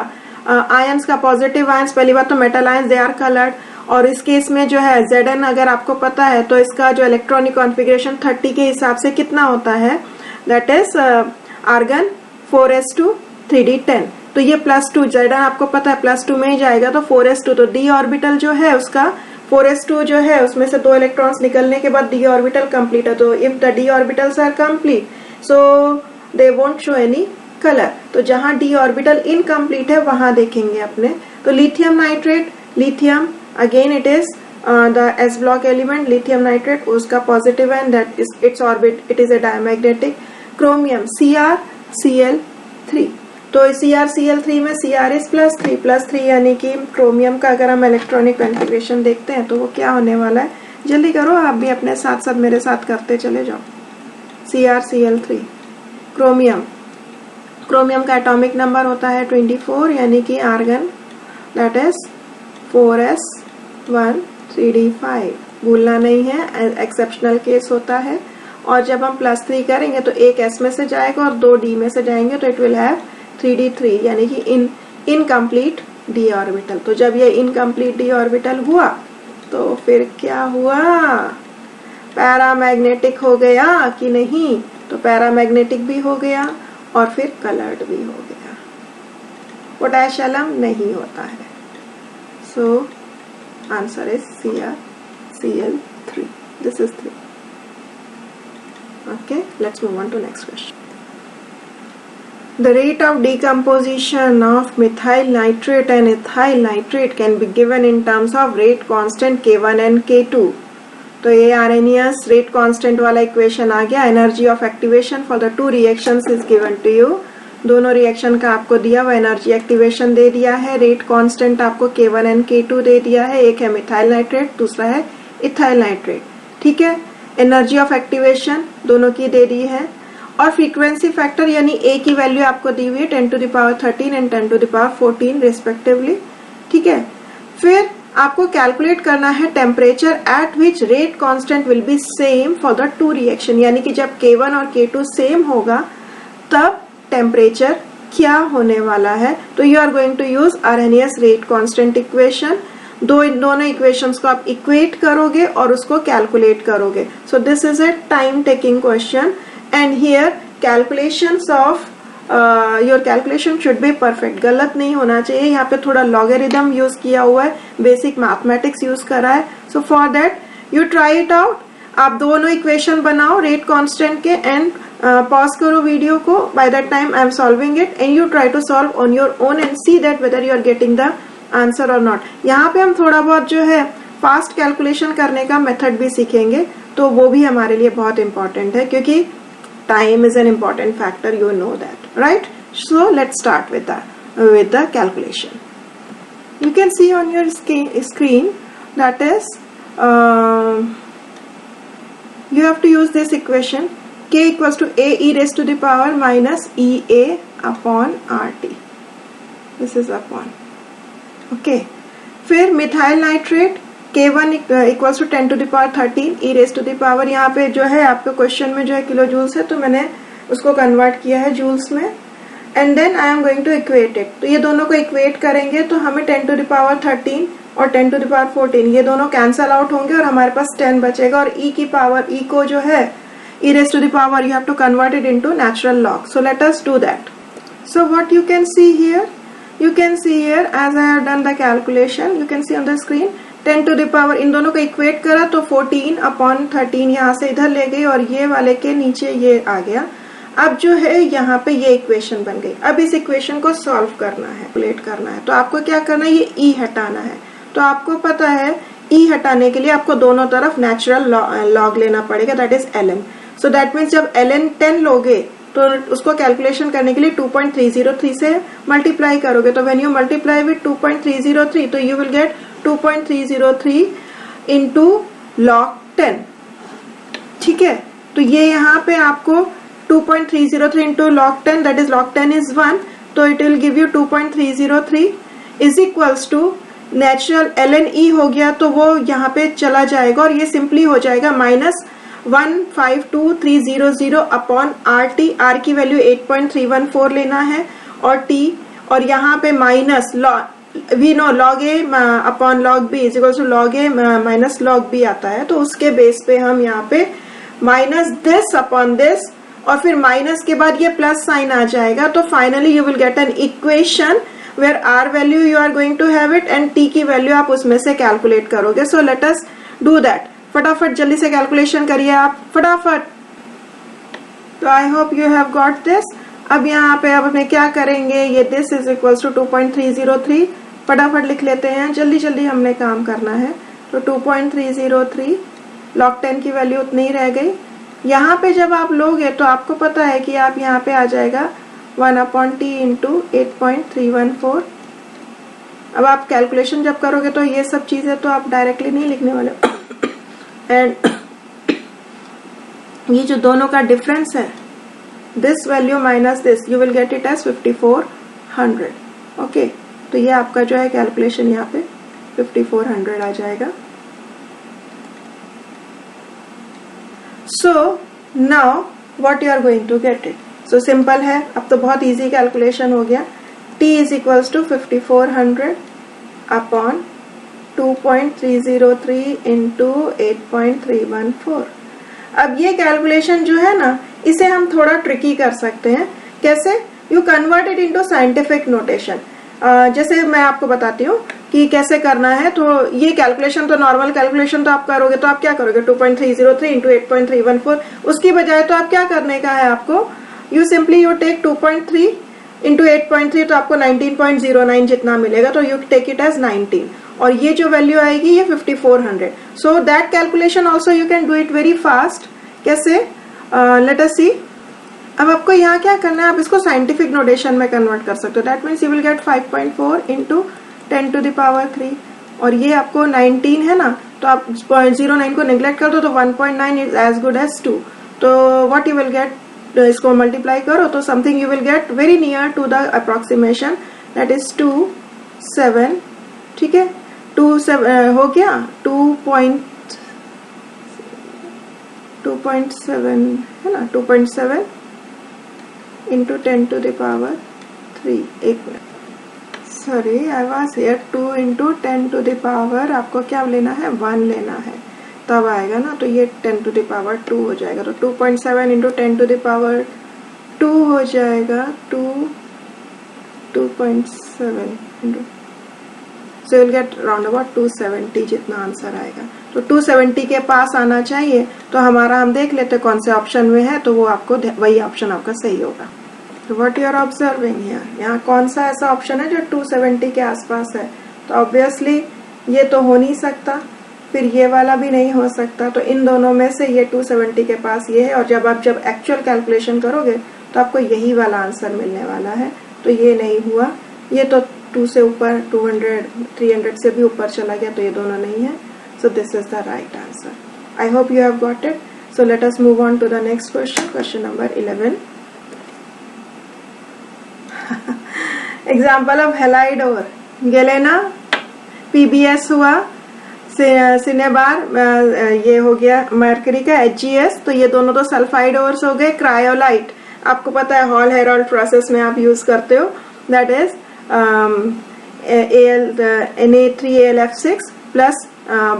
आयंस का, पॉजिटिव आयंस, पहली बात तो metal ions they are coloured, और इस केस में जो है Zn अगर आपको पता है तो इसका जो इलेक्ट्रॉनिक कॉन्फ़िगरेशन 30 के हिसाब से कितना होता है, that is argon 4s2 3d10। तो ये +2 Zn आपको पता है +2 में ही जाएगा, तो 4s2, तो d ऑर्बिटल जो है उसका 4s2 जो है उसमें से 2 इलेक्ट्रॉन्स निकलने के बाद d ऑर्बिटल कंप्लीट है। तो if the d orbitals are complete so they won't show any colour. तो जहां d ऑर्बिटल इनकम्प्लीट है वहां देखेंगे अपने। तो lithium nitrate, lithium again it is the s block element, lithium nitrate उसका पॉजिटिव है, that is its orbit, it is a diamagnetic. Chromium CrCl3, तो CrCl3 में Cr इज +3 यानी कि क्रोमियम का अगर हम इलेक्ट्रॉनिक कॉन्फ़िगरेशन देखते हैं तो वो क्या होने वाला है, जल्दी करो आप भी अपने साथ साथ मेरे साथ करते चले जाओ। CrCl3 क्रोमियम, क्रोमियम का एटॉमिक नंबर होता है 24 यानी कि argon that is 4s1 3d5, भूलना नहीं है, एक्सेप्शनल केस होता है। और जब हम +3 करेंगे तो एक s में से जाएगा और 2 d में से जाएंगे, तो इट विल हैव 3d3 यानी कि इनकम्प्लीट d ऑर्बिटल। तो जब ये इनकम्प्लीट d ऑर्बिटल हुआ तो फिर क्या हुआ, पैरामैग्नेटिक हो गया कि नहीं, तो पैरामैग्नेटिक भी हो गया और फिर कलर्ड भी हो गया। पोटैश एलम नहीं होता है, सो answer is CrCl3, this is 3। Okay, let's move on to next question. The rate of decomposition of methyl nitrate and ethyl nitrate can be given in terms of rate constant K1 and K2. तो ये Arrhenius rate constant वाला equation आ गया। Energy of activation for the two reactions is given to you, दोनों reaction का आपको दिया हुआ एनर्जी एक्टिवेशन दे दिया है, रेट कांस्टेंट आपको K1 एंड K2 दे दिया है, एक है मिथाइल नाइट्रेट दूसरा है इथाइल नाइट्रेट, ठीक है। एनर्जी ऑफ एक्टिवेशन दोनों की दे दी है और फ्रीक्वेंसी फैक्टर यानी ए की वैल्यू आपको दी हुई है 10⁻13 एंड 10⁻14 रेस्पेक्टिवली, ठीक है। फिर आपको कैलकुलेट करना है temperature at which rate constant will be same for the to reaction, यानी कि जब K1 और K2 सेम होगा तब टेम्परेचर क्या होने वाला है। तो you are going to use Arrhenius rate constant equation, दोनों इक्वेशंस को आप इक्वेट करोगे और उसको कैलकुलेट करोगे। So this is a time taking question and here calculations of your calculation should be perfect, गलत नहीं होना चाहिए। यहाँ पे थोड़ा लॉगरिथम यूज किया हुआ है, बेसिक मैथमेटिक्स यूज करा है। So for that you try it out, आप दोनों इक्वेशन बनाओ रेट कांस्टेंट के एंड पॉज करो वीडियो को, by that time I am solving it and you try to solve on your own and see that whether you are getting the answer और not. यहाँ पे हम थोड़ा बहुत जो है फास्ट कैलकुलेशन करने का मेथड भी सीखेंगे, तो वो भी हमारे लिए बहुत इंपॉर्टेंट है क्योंकि time is an important factor, you know that, right. So let's start with the calculation. You can see on your screen that is you have to use this equation k equals to a e raised to the power minus ea upon rt. This is upon, okay. फिर methyl nitrate K1 equals to 10 to the power 13 e raised to the power, यहाँ पे जो है आपके question में जो है kilo joules है तो मैंने उसको कन्वर्ट किया है जूल्स में and then I am going to equate it. तो ये दोनों को इक्वेट करेंगे तो हमें 10 to the power 13 और 10 to the power 14 ये दोनों कैंसल आउट होंगे और हमारे पास 10 बचेगा और e की पावर e को जो है e raised to the power you have to convert it into natural log. So let us do that. So what you can see here, you can see here as I have done the calculation, you can see on the screen 10 to the power, इन दोनों को equate करा तो 14 upon 13 यहाँ से इधर ले गई और ये वाले के नीचे ये आ गया। अब जो है यहाँ पे ये इक्वेशन बन गई। अब इस इक्वेशन को सॉल्व करना है, कैलकुलेट करना है, तो आपको क्या करना है, ये e हटाना है। तो आपको पता है e हटाने के लिए आपको दोनों तरफ नेचुरल लॉग लेना पड़ेगा, that is ln। So that means जब ln 10 लोगे तो उसको कैलकुलेशन करने के लिए 2.303 से मल्टीप्लाई करोगे। तो व्हेन यू मल्टीप्लाई विद 2.303 तो you will gate 2.303 into log 10, ठीक है। तो ये यहाँ पे आपको 2.303 into log 10, that is log 10 is 1, तो it will give you 2.303 is equals to natural ln e हो गया तो वो यहाँ पे चला जाएगा और ये सिंपली हो जाएगा माइनस 152300 अपॉन RT, की वैल्यू 8.314 लेना है और T, और यहाँ पे minus we know log a upon log b is equal to log a minus log b आता है, तो उसके बेस पे हम यहाँ पे माइनस दिस अपॉन दिस और फिर माइनस के बाद ये प्लस साइन आ जाएगा, तो finally you will get an equation where r value you are going to have it and t की वैल्यू आप उसमें से कैलकुलेट करोगे. So let us do that. फटाफट जल्दी से कैलकुलेशन करिए आप, फटाफट. तो I hope you have got this. अब यहाँ पे अब हमें क्या करेंगे, ये दिस इज इक्वल्स टू 2.303. फटाफट लिख लेते हैं, जल्दी जल्दी हमने काम करना है. तो 2.303 log 10 की वैल्यू उतनी ही रह गई. यहाँ पे जब आप लोगे तो आपको पता है कि आप यहाँ पे आ जाएगा 1/t इंटू 8.314. अब आप कैलकुलेशन जब करोगे तो ये सब चीजें तो आप डायरेक्टली नहीं लिखने वाले. एंड ये जो दोनों का डिफरेंस है, this value minus this, you will get it as 5400. Okay, तो ये आपका जो है कैलकुलेशन यहाँ पे 5400 आ जाएगा. So now what you are going to get it. So simple है, अब तो बहुत इजी कैलकुलेशन हो गया. t is equals to 5400 upon 2.303 into 8.314. अब ये कैलकुलेशन जो है ना, इसे हम थोड़ा ट्रिकी कर सकते हैं. कैसे? You convert it into scientific notation. जैसे मैं आपको बताती हूँ कि कैसे करना है. तो ये कैलकुलेशन तो नॉर्मल कैलकुलेशन तो आप करोगे, तो आप क्या करोगे, 2.303 इंटू 8.314. उसकी बजाय तो आप क्या करने का है आपको, you simply you take 2.3 into 8.3, तो आपको 19.09 जितना मिलेगा, तो यू टेक इट एज 19 और ये जो वैल्यू आएगी ये 5400. So that calculation also you can do it very fast. कैसे? लेट अस सी. अब आपको यहाँ क्या करना है, आप इसको साइंटिफिक नोटेशन में कन्वर्ट कर सकते हो. That means you will get 5.4 into 10 to the power 3 और ये आपको 19 है ना, तो आप 0.09 को नेग्लेक्ट कर दो तो 1.9 इज एज गुड एज 2. तो व्हाट यू विल गेट, इसको मल्टीप्लाई करो तो something you will get very near to the approximation, that is 2.7. ठीक है, 2.7 हो गया. 2.7 है ना, 2.7 इंटू 10 टू द पावर 3. एक minute, sorry I was here. 2 into 10 to the power, आपको क्या लेना है, 1 लेना है, तब आएगा ना. तो ये 10 टू द पावर 2 हो जाएगा. तो 2.7 इंटू 10 टू द पावर 2 हो जाएगा 2.7 into, so will get round about 270 जितना आंसर आएगा. तो 270 के पास आना चाहिए. तो हमारा हम देख लेते कौन से ऑप्शन में है, तो वो आपको वही ऑप्शन आपका सही होगा. तो what you are observing here, यहाँ कौन सा ऐसा ऑप्शन है जो 270 के आसपास है. तो ऑब्वियसली ये तो हो नहीं सकता, फिर ये वाला भी नहीं हो सकता. तो इन दोनों में से ये 270 के पास ये है, और जब आप एक्चुअल कैलकुलेशन करोगे तो आपको यही वाला आंसर मिलने वाला है. तो ये नहीं हुआ, ये तो 2 से ऊपर 200 300 से भी ऊपर चला गया, तो ये दोनों नहीं है. So this is the right answer. I hope you have got it. So let us move on to the next question. Question number 11. Example of halide ore. Galena, PBS हुआ, सिनेबार ये हो गया मर्करी का HGS. तो ये दोनों तो sulphide ores हो गए. क्रायोलाइट आपको पता है हॉल हेरोल्ड प्रोसेस में आप यूज करते हो. That is Na3AlF6 plus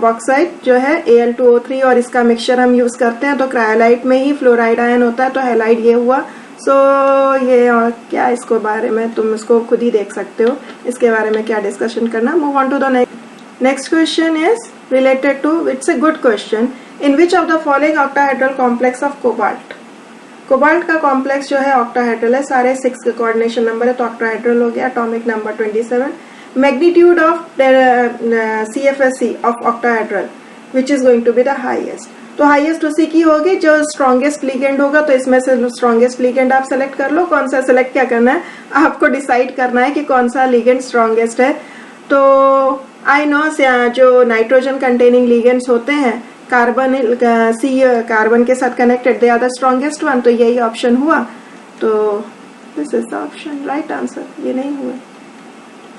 bauxite जो है Al2O3 और इसका मिक्सचर हम यूज करते हैं. तो क्रायोलाइट में ही फ्लोराइड आयन होता है, तो हैलाइड ये हुआ. सो ये और क्या इसको बारे में तुम इसको खुद ही देख सकते हो, इसके बारे में क्या डिस्कशन करना. Move on to the next question is related to, it's a good question. In which of the following octahedral complex of cobalt. Cobalt का कॉम्प्लेक्स जो है ऑक्टाहेड्रल है, सारे 6 के कोऑर्डिनेशन नंबर है, तो ऑक्टाहेड्रल हो गया. Atomic number 27. Magnitude of CFSE of octahedral which is going to be the highest. तो हाईएस्ट उसी की होगी जो स्ट्रॉन्गेस्ट लिगेंड होगा. तो इसमें से स्ट्रॉन्गेस्ट लिगेंड आप सेलेक्ट कर लो. कौन सा सेलेक्ट क्या करना है, आपको डिसाइड करना है कि कौन सा लिगेंड स्ट्रॉन्गेस्ट है. तो आई नो जो नाइट्रोजन कंटेनिंग लिगेंड्स होते हैं, कार्बन कार्बन के साथ connected, they are the strongest one. तो यही ऑप्शन हुआ. तो this is the option, right answer. ये नहीं हुआ,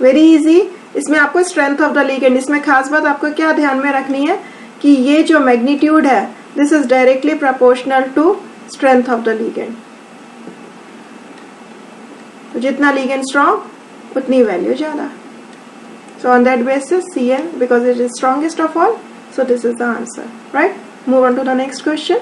वेरी इजी. इसमें आपको स्ट्रेंथ ऑफ द लिगेंड, इसमें खास बात आपको क्या ध्यान में रखनी है कि ये जो मैग्नीट्यूड है, this is directly proportional to strength of the ligand. तो जितना लिगेंड स्ट्रॉन्ग उतनी वैल्यू ज्यादा. So on that basis, Cl, because it is strongest of all, so this is the answer, right? Move on to the next question.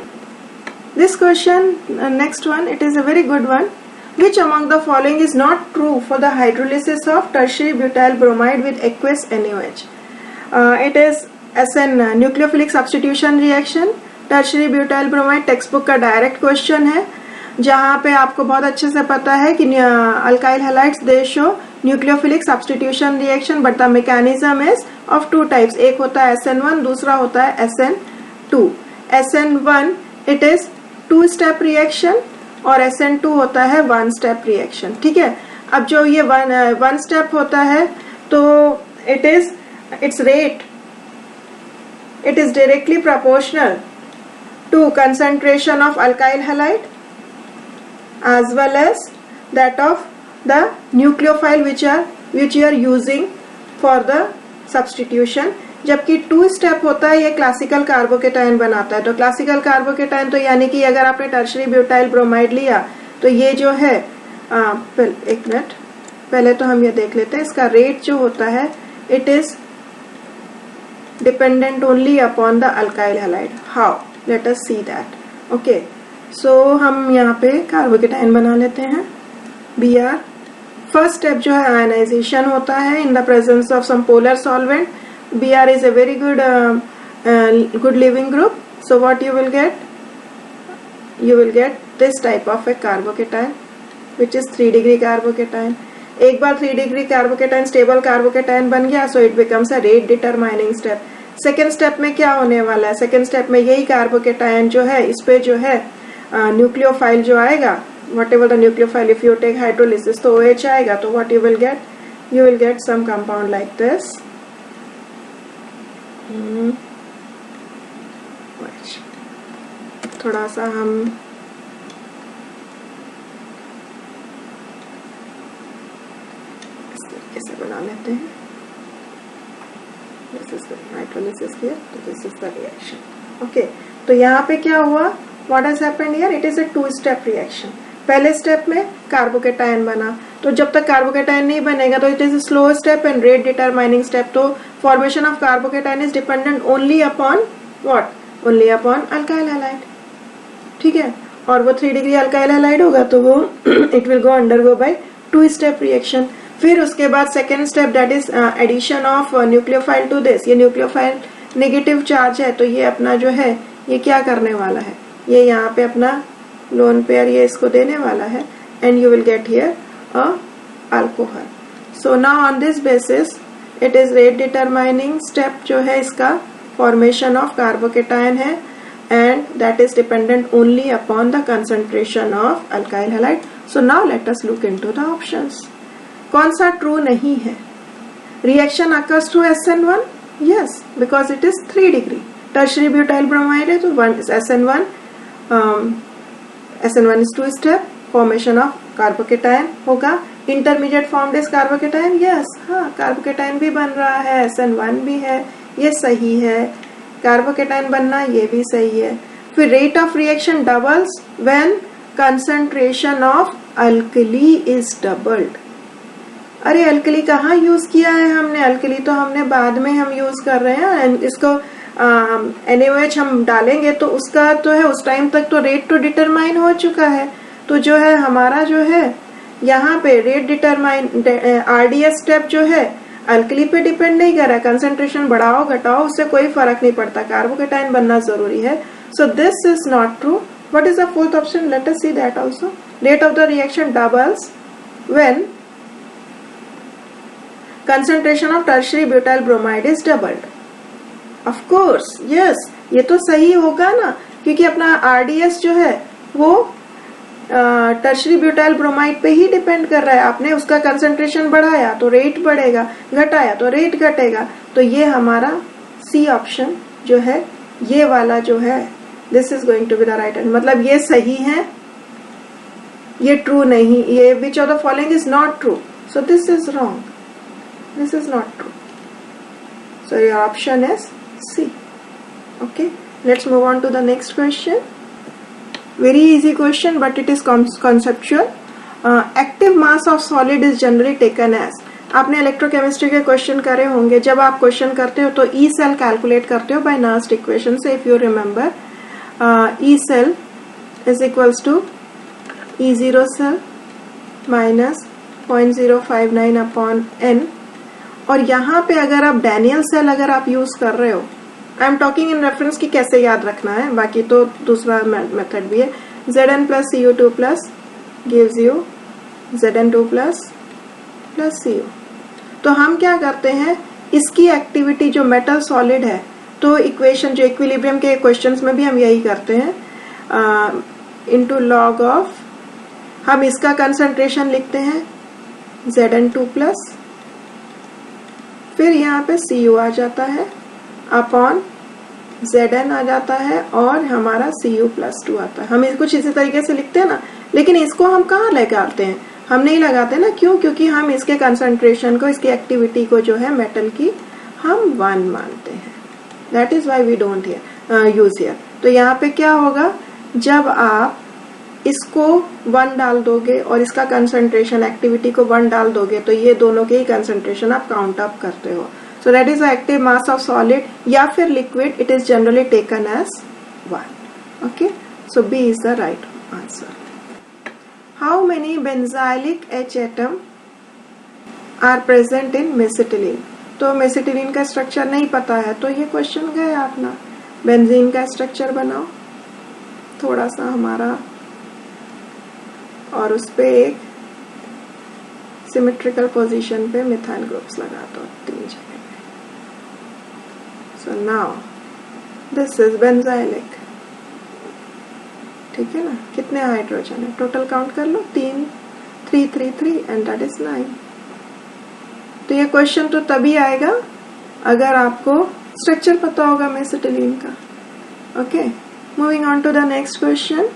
This question, next one, it is a very good one. Which among the following is not true for the hydrolysis of tertiary butyl bromide with aqueous NaOH? It is SN nucleophilic substitution reaction. Tertiary butyl bromide text book का direct question है, जहां पे आपको बहुत अच्छे से पता है कि alkyl halides they show nucleophilic substitution reaction, but the mechanism is of two types. एक होता है SN1, दूसरा होता है SN2. SN1 it is 2 step reaction और SN2 होता है 1 स्टेप रिएक्शन. ठीक है, अब जो ये वन स्टेप होता है तो it's rate it is directly proportional to concentration of alkyl halide as well as that of the nucleophile which you are using for the substitution. जबकि 2 स्टेप होता है ये क्लासिकल कार्बोकेटाइन बनाता है. तो क्लासिकल कार्बोकेटाइन तो यानी कि अगर आपने टर्शरी ब्यूटाइल ब्रोमाइड लिया तो ये जो है एक मिनट पहले तो हम ये देख लेते हैं. इसका रेट जो होता है it is dependent only upon the alkyl halide. How? Let us see that. Okay, so हम यहाँ पे कार्बोकेटाइन बना लेते हैं. Br फर्स्ट स्टेप जो है आयनाइजेशन होता है in the presence of some polar solvent. Br is a very good leaving group. So what you will get? You will get this type of a carbocation which is 3 degree carbocation. एक बार 3 degree carbocation stable carbocation बन गया, so it becomes a rate determining step. Second step में क्या होने वाला है? Second step में यही कार्बोकेटाइन जो है इस पे जो है न्यूक्लियोफाइल जो आएगा, whatever the nucleophile, if you take hydrolysis तो OH आएगा. तो what you will get some compound like this. थोड़ा सा हम कैसे बना लेते हैं. This is the hydrolysis here, तो this is the reaction. Okay, तो यहाँ पे क्या हुआ? What has happened here? It is a 2 step reaction. पहले स्टेप में कार्बोकेटाइन बना, तो जब तक कार्बोकेटाइन नहीं बनेगा तो it is a slow step and rate determining step. तो formation of carbocation is dependent only upon what? Only upon alkyl halide. ठीक है, और वो 3 डिग्री अल्काइल हैलाइड होगा तो वो it will go undergo by 2 step reaction. फिर उसके बाद second step that is addition of nucleophile to this. ये न्यूक्लियोफाइल नेगेटिव चार्ज है, तो ये अपना जो है ये क्या करने वाला है? ये यहाँ पे अपना लोन पेयर ये इसको देने वाला है and you will get here a alcohol. So now on this basis it is rate determining step जो है इसका फॉर्मेशन ऑफ कार्बोकेटाइन है and that is dependent only upon the concentration of alkyl halide. So now let us look into the options. कौन सा true नहीं है? Reaction occurs through SN1? Yes, because it is 3 degree. Tertiary butyl bromide है तो SN1 is 2 step. Formation of carbocation होगा. Intermediate form this carbocation. Yes, हाँ, carbocation भी बन रहा है, SN1 भी है, ये सही है. कार्बोकेटाइन बनना ये भी सही है. फिर rate of reaction doubles when concentration of alkali is doubled. अरे अल्कली कहाँ यूज किया है हमने? अल्कली तो हमने बाद में हम यूज कर रहे हैं. इसको NaOH हम डालेंगे तो उसका तो है उस टाइम तक तो रेट तो डिटरमाइन हो चुका है. तो जो है हमारा जो है यहाँ पे रेट डिटरमाइन RDS स्टेप जो है अल्कली पे डिपेंड नहीं कर रहा है. कंसेंट्रेशन बढ़ाओ घटाओ उससे कोई फर्क नहीं पड़ता, कार्बोकेटाइन बनना जरूरी है. सो this is not true. What is the fourth option? Late us see that also. Rate of the reaction doubles when concentration of tertiary butyl bromide is doubled. Of course, yes, ये तो सही होगा ना, क्योंकि अपना RDS जो है वो टर्शरी ब्यूटाइल ब्रोमाइड पे ही डिपेंड कर रहा है. आपने उसका कंसंट्रेशन बढ़ाया तो रेट बढ़ेगा, घटाया तो रेट घटेगा. तो ये हमारा C ऑप्शन जो है ये वाला जो है this is going to be the right. मतलब ये सही है, ये ट्रू नहीं. ये which of the following is not true, so this is wrong. This is not true. So your option is C. Okay. Let's move on to the next question. Very easy question, but it is conceptual. Active mass of solid is generally taken as. आपने electrochemistry के question करे होंगे. जब आप question करते हो तो E cell calculate करते हो बाय नर्स्ट इक्वेशन से. If you remember, E cell is equals to E0 cell minus 0.059 upon n. और यहाँ पे अगर आप डैनियल सेल अगर आप यूज कर रहे हो, आई एम टॉकिंग इन रेफरेंस की कैसे याद रखना है, बाकी तो दूसरा मेथड भी है. Zn plus Cu2 plus gives you Zn2 plus Cu. तो हम क्या करते हैं, इसकी एक्टिविटी जो मेटल सॉलिड है, तो इक्वेशन जो इक्विलिब्रियम के क्वेश्चंस में भी हम यही करते हैं, इनटू लॉग ऑफ, हम इसका कंसंट्रेशन लिखते हैं Zn2 प्लस, फिर यहाँ पे Cu आ जाता है अपॉन Zn आ जाता है और हमारा Cu प्लस 2 आता है. हम कुछ इसी तरीके से लिखते हैं ना, लेकिन इसको हम कहाँ लगाते हैं, हम नहीं लगाते ना. क्यों? क्योंकि हम इसके कंसंट्रेशन को, इसकी एक्टिविटी को जो है मेटल की, हम 1 मानते हैं. That is why we don't use here. तो यहाँ पे क्या होगा, जब आप इसको 1 डाल दोगे और इसका कंसंट्रेशन, एक्टिविटी को 1 डाल दोगे, तो ये दोनों के ही कंसंट्रेशन आप काउंट अप करते हो. So that is the active mass of solid या फिर liquid. It is generally taken as 1. Okay, so B is the right answer. How many benzylic H atom are present in mesitylene. तो mesitylene का structure नहीं पता है तो ये question गया अपना. बेंजीन का स्ट्रक्चर बनाओ थोड़ा सा हमारा, और उस पे एक सिमेट्रिकल पोजीशन पे मिथाइल ग्रुप्स लगा दो 3 जगह पे. So now this is benzylic. ठीक है ना, कितने हाइड्रोजन है टोटल काउंट कर लो, 3 एंड दैट इज 9. तो ये क्वेश्चन तो तभी आएगा अगर आपको स्ट्रक्चर पता होगा मेसिटिलीन का. Okay, moving on to the next question.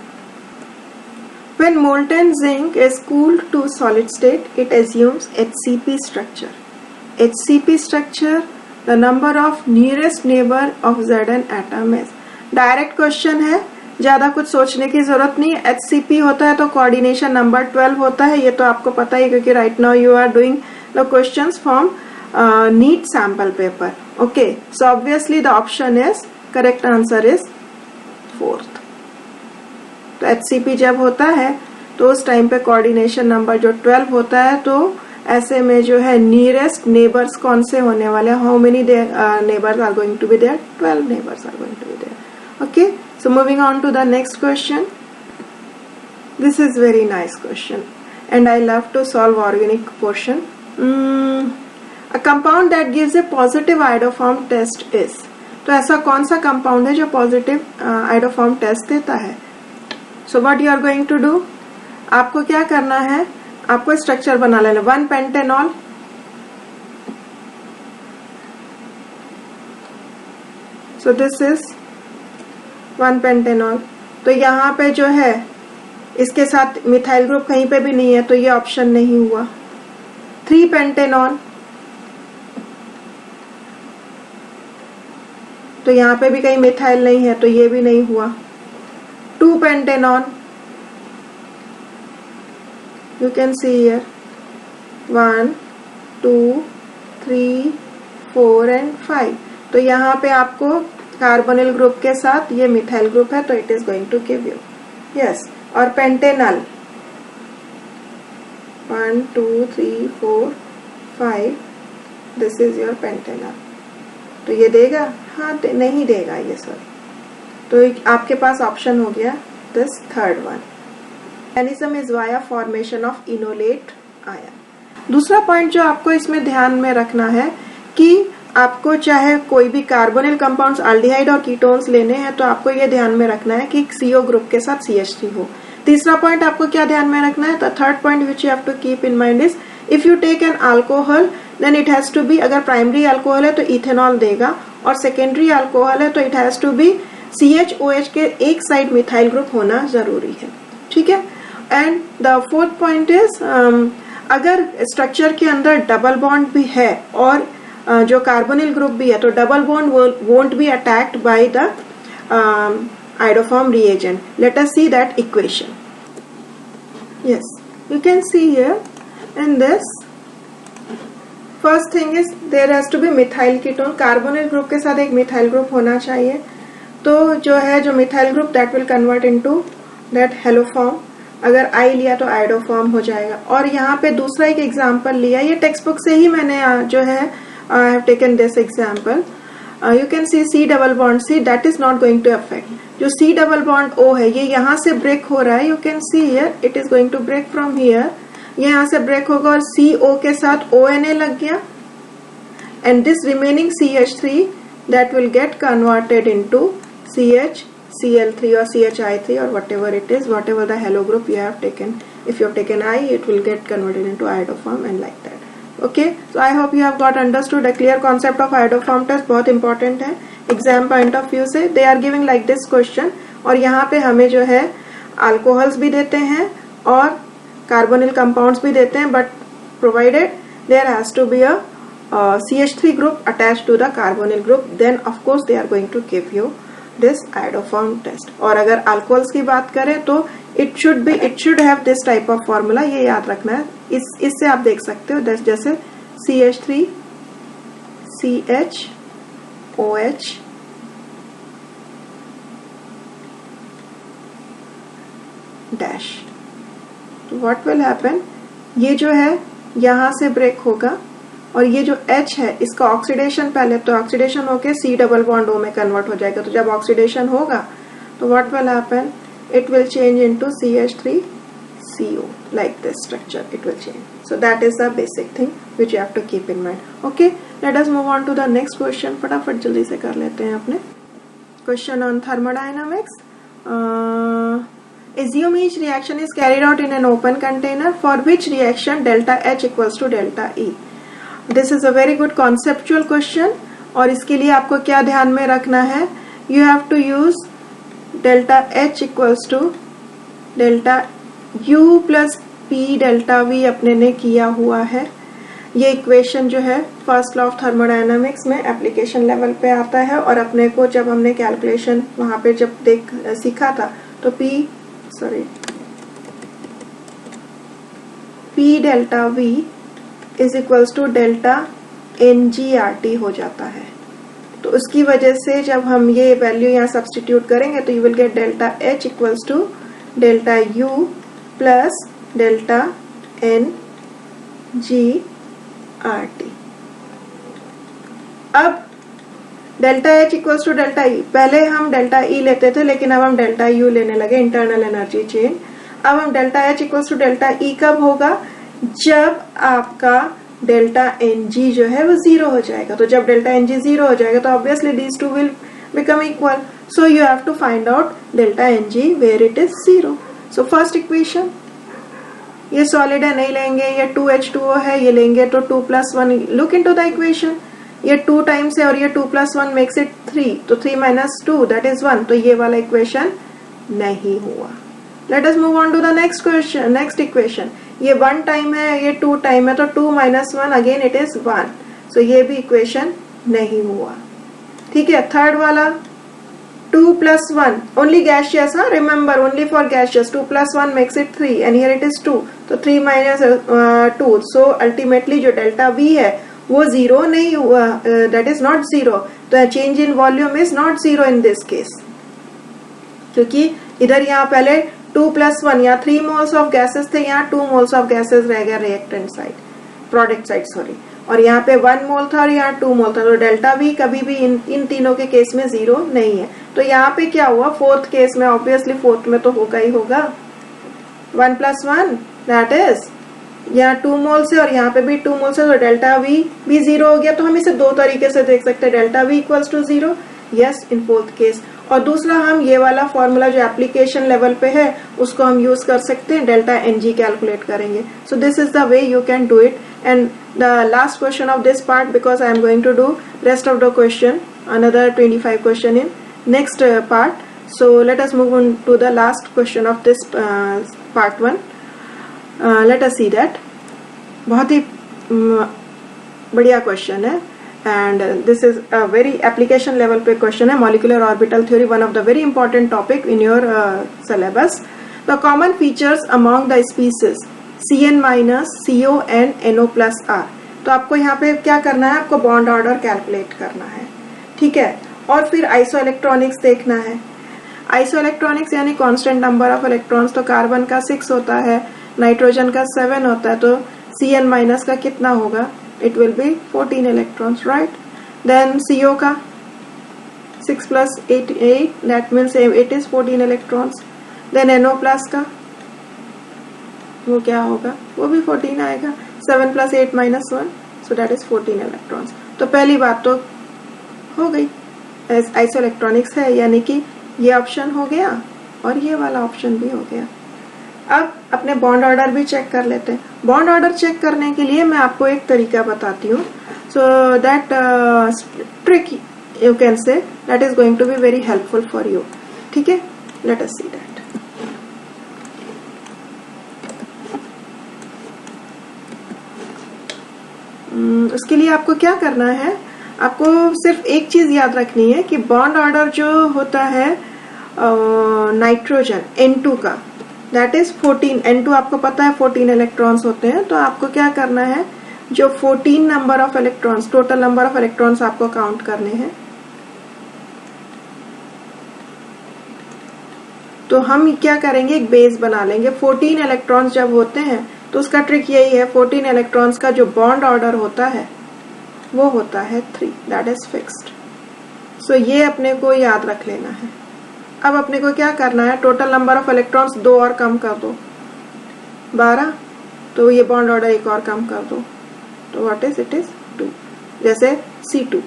When molten zinc is cooled to solid state, it assumes HCP structure. HCP structure, the number of nearest neighbor of Zn atom is. Direct question है, ज्यादा कुछ सोचने की जरूरत नहीं है. HCP होता है तो कोऑर्डिनेशन नंबर 12 होता है, ये तो आपको पता ही, क्योंकि right now you are doing the questions from NEET sample paper. Okay, so obviously the option is, correct answer is 4th. तो HCP जब होता है तो उस टाइम पे कोऑर्डिनेशन नंबर जो 12 होता है, तो ऐसे में जो है नियरेस्ट नेबर्स कौन से होने वाले, how many neighbours are going to be there, 12 neighbours are going to be there. Okay, so moving on to the next question. This is very nice question and I love to solve organic portion. A compound that gives a positive iodoform test is. तो ऐसा कौन सा compound है जो positive iodoform test देता है. So what you are going to do, आपको क्या करना है, आपको स्ट्रक्चर बना लेना. 1 pentanol, so this is 1 pentanol. तो यहाँ पे जो है इसके साथ मिथाइल ग्रुप कहीं पे भी नहीं है, तो ये ऑप्शन नहीं हुआ. 3 पेंटेनॉल, तो यहाँ पे भी कहीं मिथाइल नहीं है, तो ये भी नहीं हुआ. 2 pentanol, you can see here 1, 2, 3, 4 and 5. तो यहाँ पे आपको कार्बोनिल ग्रुप के साथ ये मिथाइल ग्रुप है, तो it is going to give you yes. और pentanal 1, 2, 3, 4, 5, this is your pentanal. तो ये देगा, हाँ नहीं देगा ये, सॉरी. तो आपके पास ऑप्शन हो गया this 3rd one. Mechanism is via formation of enolate ion. दूसरा पॉइंट जो आपको इसमें ध्यान में रखना है कि आपको चाहे कोई भी कार्बोनिल कंपाउंड्स, अल्डिहाइड और कीटोन्स लेने हैं, तो आपको ये ध्यान में रखना है कि CO ग्रुप के साथ CH3 हो. तीसरा पॉइंट आपको क्या ध्यान में रखना है, the 3rd point which you have to keep in mind is, if you take an alcohol then it has to be, अगर प्राइमरी अल्कोहल है तो इथेनॉल देगा, और सेकेंडरी अल्कोहल है तो it has to be CHOH के एक side methyl group होना जरूरी है. ठीक है. And the 4th point is, अगर स्ट्रक्चर के अंदर डबल बॉन्ड भी है और जो कार्बोनिल ग्रुप भी है, तो double bond won't be attacked by the iodoform reagent. Let us see that equation. Yes, you can see here in this first thing is there has to be methyl ketone, carbonyl group के साथ एक methyl group होना चाहिए। तो जो है जो methyl group that will convert into that hello form, अगर आई लिया तो आइडो फॉर्म हो जाएगा। और यहाँ पे दूसरा एक एग्जाम्पल लिया, ये टेक्स्ट बुक से ही मैंने जो है I have taken this example. You can see C double bond C, that is not going to affect. जो सी डबल बॉन्ड ओ है ये यहाँ से ब्रेक हो रहा है, you can see here it is going to break from here, ये यहाँ से ब्रेक होगा और सी ओ के साथ ओ एन ए लग गया, and this remaining CH3 that will get converted into CHCl3 or CHI3 or whatever it is, whatever the halo group you have taken. If you have taken I, it will get converted into iodoform and like that. Okay, so I hope you have got understood a clear concept of iodoform test. बहुत important है exam point of view से। They are giving like this question, और यहाँ पे हमें जो है alcohols भी देते हैं और carbonyl compounds भी देते हैं, but provided there has to be a CH3 group attached to the carbonyl group, then of course they are going to give you this iodoform test. और अगर alcohols की बात करें तो it should have this type of formula, ये याद रखना है। इससे आप देख सकते हो जैसे CH3 CH OH dash, तो what will happen, ये जो है यहाँ से ब्रेक होगा और ये जो H है इसका ऑक्सीडेशन, पहले तो ऑक्सीडेशन होके C डबल बॉन्ड O में कन्वर्ट हो जाएगा। तो जब ऑक्सीडेशन होगा तो what will happen, it will change into CH3CO, like this structure it will change. So that is the basic thing which you have to keep in mind. Okay, let us move on to the next question. फटाफट जल्दी से कर लेते हैं अपने question on thermodynamics. Assume each reaction is carried out in an open container for which reaction delta H equals to delta E. This is a very good conceptual question, और इसके लिए आपको क्या ध्यान में रखना है, you have to use delta H equals to delta U plus P delta V अपने ने किया हुआ है। ये इक्वेशन जो है फर्स्ट लॉ ऑफ थर्मोडायनामिक्स में एप्लीकेशन लेवल पे आता है, और अपने को जब हमने कैलकुलेशन वहां पे जब सीखा था तो P delta V is equals to delta NGRT हो जाता है। तो उसकी वजह से जब हम ये वैल्यू यहाँ सब्स्टिट्यूट करेंगे तो you will get delta H equals to delta U plus delta NGRT। अब delta H equals to delta E, पहले हम डेल्टा E लेते थे लेकिन अब हम डेल्टा U लेने लगे, इंटरनल एनर्जी चेंज। अब हम delta H equals to delta E कब होगा, जब आपका डेल्टा Ng जो है वो 0 हो जाएगा। तो जब डेल्टा Ng 0 हो जाएगा तो obviously these two will become equal, so you have to find out delta Ng where it is 0. So first equation, ये सॉलिड है नहीं लेंगे, ये 2H2O है ये लेंगे तो 2 plus 1, look into the equation, ये 2 टाइम्स है और ये 2 plus 1 makes it 3, तो 3 minus 2 that is 1, तो ये वाला इक्वेशन नहीं हुआ। Let us move on to the next question, next equation, ये 1 टाइम है ये 2 टाइम है तो 2 minus 1 again it is 1, so ये भी इक्वेशन नहीं हुआ। ठीक है, थर्ड वाला 2 plus 1 only gaseous, remember only for gaseous, 2 plus 1 makes it 3 and here it is 2, तो 3 minus 2, so ultimately जो डेल्टा V है वो 0 नहीं हुआ, that is not 0, तो change in volume is not 0 in this case, क्योंकि इधर यहाँ पहले 2 plus 1 यहाँ 3 moles of gases थे, यहाँ 2 moles of gases रह गया reactant side, product side sorry, और यहाँ पे 1 मोल था और यहाँ 2 मोल था, तो डेल्टा V कभी भी इन तीनों के केस में 0 नहीं है। तो यहाँ पे क्या हुआ, फोर्थ केस में ऑब्वियसली फोर्थ में तो होगा ही होगा 1 plus 1 दैट इज, यहाँ 2 मोल्स है और यहाँ पे भी 2 मोल्स है, तो डेल्टा V भी 0 हो गया। तो हम इसे दो तरीके से देख सकते हैं, delta V equals to 0 yes in fourth case, और दूसरा हम ये वाला फॉर्मूला जो एप्लीकेशन लेवल पे है उसको हम यूज कर सकते हैं, डेल्टा Ng कैलकुलेट करेंगे। सो this is the way you can do it, and the last question of this part, because I am going to do rest of the question, another 25 question in next part, so let us move on to the last question of this part 1. Let us see that, बहुत ही बढ़िया question है, and this is a very application level पे question है, molecular orbital theory, one of the very important topic in your syllabus. The common features among the species CN minus, CO and NO plus R, तो आपको यहाँ पे क्या करना है, आपको बॉन्ड ऑर्डर कैलकुलेट करना है, ठीक है। और फिर आइसो इलेक्ट्रॉनिक्स देखना है। आइसो इलेक्ट्रॉनिक्स यानी कांस्टेंट नंबर ऑफ इलेक्ट्रॉन्स, तो कार्बन का 6 होता है, नाइट्रोजन का 7 होता है, तो Cn माइनस का कितना होगा, it will be 14 electrons, right. Then CO का 6 plus 8, that means it is 14 electrons. Then NO plus का वो क्या होगा, वो भी 14 आएगा, 7 plus 8 minus 1, so that is 14 electrons. तो पहली बात तो हो गई, आइसो इलेक्ट्रॉनिक्स है, यानी कि ये ऑप्शन हो गया और ये वाला ऑप्शन भी हो गया। अब अपने बॉन्ड ऑर्डर भी चेक कर लेते हैं। बॉन्ड ऑर्डर चेक करने के लिए मैं आपको एक तरीका बताती हूँ, so that trick you can say that is going to be very helpful for you, ठीक है। let us see that. उसके लिए आपको क्या करना है, आपको सिर्फ एक चीज याद रखनी है कि बॉन्ड ऑर्डर जो होता है नाइट्रोजन N2 का, दैट इज 14, N2 आपको पता है 14 इलेक्ट्रॉन्स होते हैं, तो आपको क्या करना है, जो 14 number of electrons, total number of electrons आपको काउंट करने हैं। तो हम क्या करेंगे, एक बेस बना लेंगे। 14 इलेक्ट्रॉन्स जब होते हैं तो उसका ट्रिक यही है, 14 इलेक्ट्रॉन्स का जो बॉन्ड ऑर्डर होता है वो होता है 3, दैट इज फिक्स्ड। सो ये अपने को याद रख लेना है। अब अपने को क्या करना है, टोटल नंबर ऑफ इलेक्ट्रॉन्स 2 और कम कर दो, 12, तो ये बॉन्ड ऑर्डर एक और कम कर दो, तो व्हाट इज, इट इज 2, जैसे C2,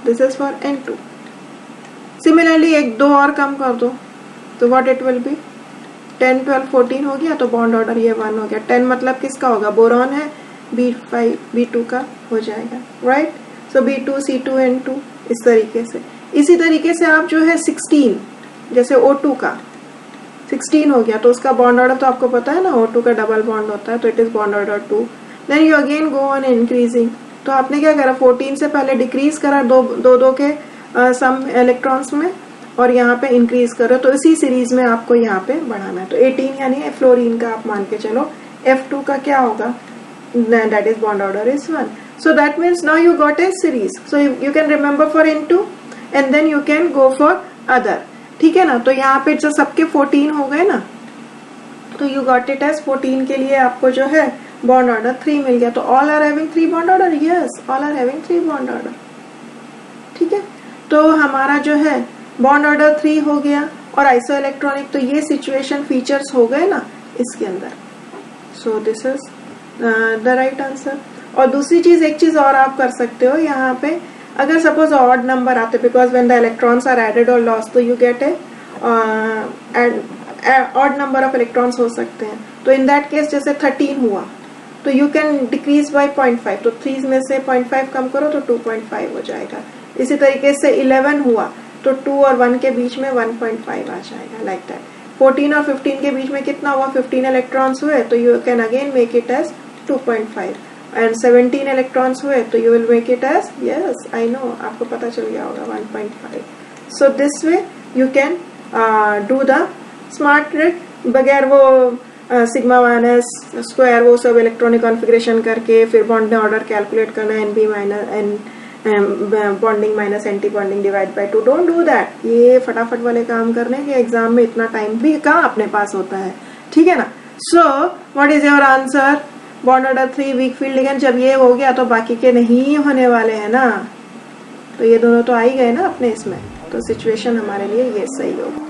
this is for N2। Similarly एक 2 और कम कर दो, तो व्हाट इट विल बी, 10, 12, 14 हो गया, तो बॉन्ड ऑर्डर ये 1 हो गया। 10 मतलब किसका होगा, बोरॉन है, B5, B2 का हो जाएगा, राइट। सो B2, C2, N2, इस तरीके से। इसी तरीके से आप जो है 16, जैसे O2 का 16 हो गया, तो उसका बॉन्ड ऑर्डर तो आपको पता है ना, O2 का डबल बॉन्ड होता है, तो it is bond order 2। Then you again go on increasing, तो आपने क्या करा, 14 से पहले डिक्रीज करा दो के सम इलेक्ट्रॉन्स में, और यहाँ पे इंक्रीज करो, तो इसी सीरीज में आपको यहाँ पे बढ़ाना है। तो 18 यानी फ्लोरीन का आप मान के चलो, F2 का क्या होगा, that is bond order is 1। So that means now you got a series, so you can remember for N2 and then you can go for other, ठीक है ना। तो यहाँ पे जो सबके 14 हो गए ना, तो यू गॉट इट एज 14 के लिए आपको जो है बॉन्ड ऑर्डर 3 मिल गया। तो all are having 3 bond order, yes, all are having 3 bond order, ठीक है। तो हमारा जो है बॉन्ड ऑर्डर 3 हो गया, और आइसो इलेक्ट्रॉनिक, तो ये सिचुएशन फीचर्स हो गए ना इसके अंदर। सो this is the right answer. और दूसरी चीज, एक चीज और आप कर सकते हो यहाँ पे, अगर सपोज ऑड नंबर आते, because when the electrons are added और लॉस्ट, तो you get a odd number of electrons हो सकते हैं। तो इन दैट केस जैसे 13 हुआ, तो यू कैन डिक्रीज बाय 0.5, तो 3 में से 0.5 कम करो तो 2.5 हो जाएगा। इसी तरीके से 11 हुआ, तो 2 और 1 के बीच में 1.5 आ जाएगा, लाइक दैट। 14 और 15 के बीच में कितना हुआ, 15 इलेक्ट्रॉन्स हुए, तो you can again make it as 2.5, and 17 electrons हुए, तो you will make it as, yes I know, आपको पता चल गया होगा, 1.5। So this way you can do the smart trick, बगैर वो सिग्मा माइनस स्क्वायर वो सब इलेक्ट्रॉनिक कॉन्फ़िगरेशन करके फिर बॉन्ड ऑर्डर कैलकुलेट करना, NB minus N bonding minus anti bonding divide by 2, don't do that. ये फटाफट वाले काम करने के एग्जाम में इतना टाइम भी कहाँ अपने पास होता है, ठीक है ना। So what is your answer, bond order 3 weak field ligand. जब ये हो गया तो बाकी के नहीं होने वाले हैं ना, तो ये दोनों तो आ ही गए ना अपने इसमें, तो सिचुएशन हमारे लिए ये सही होगा।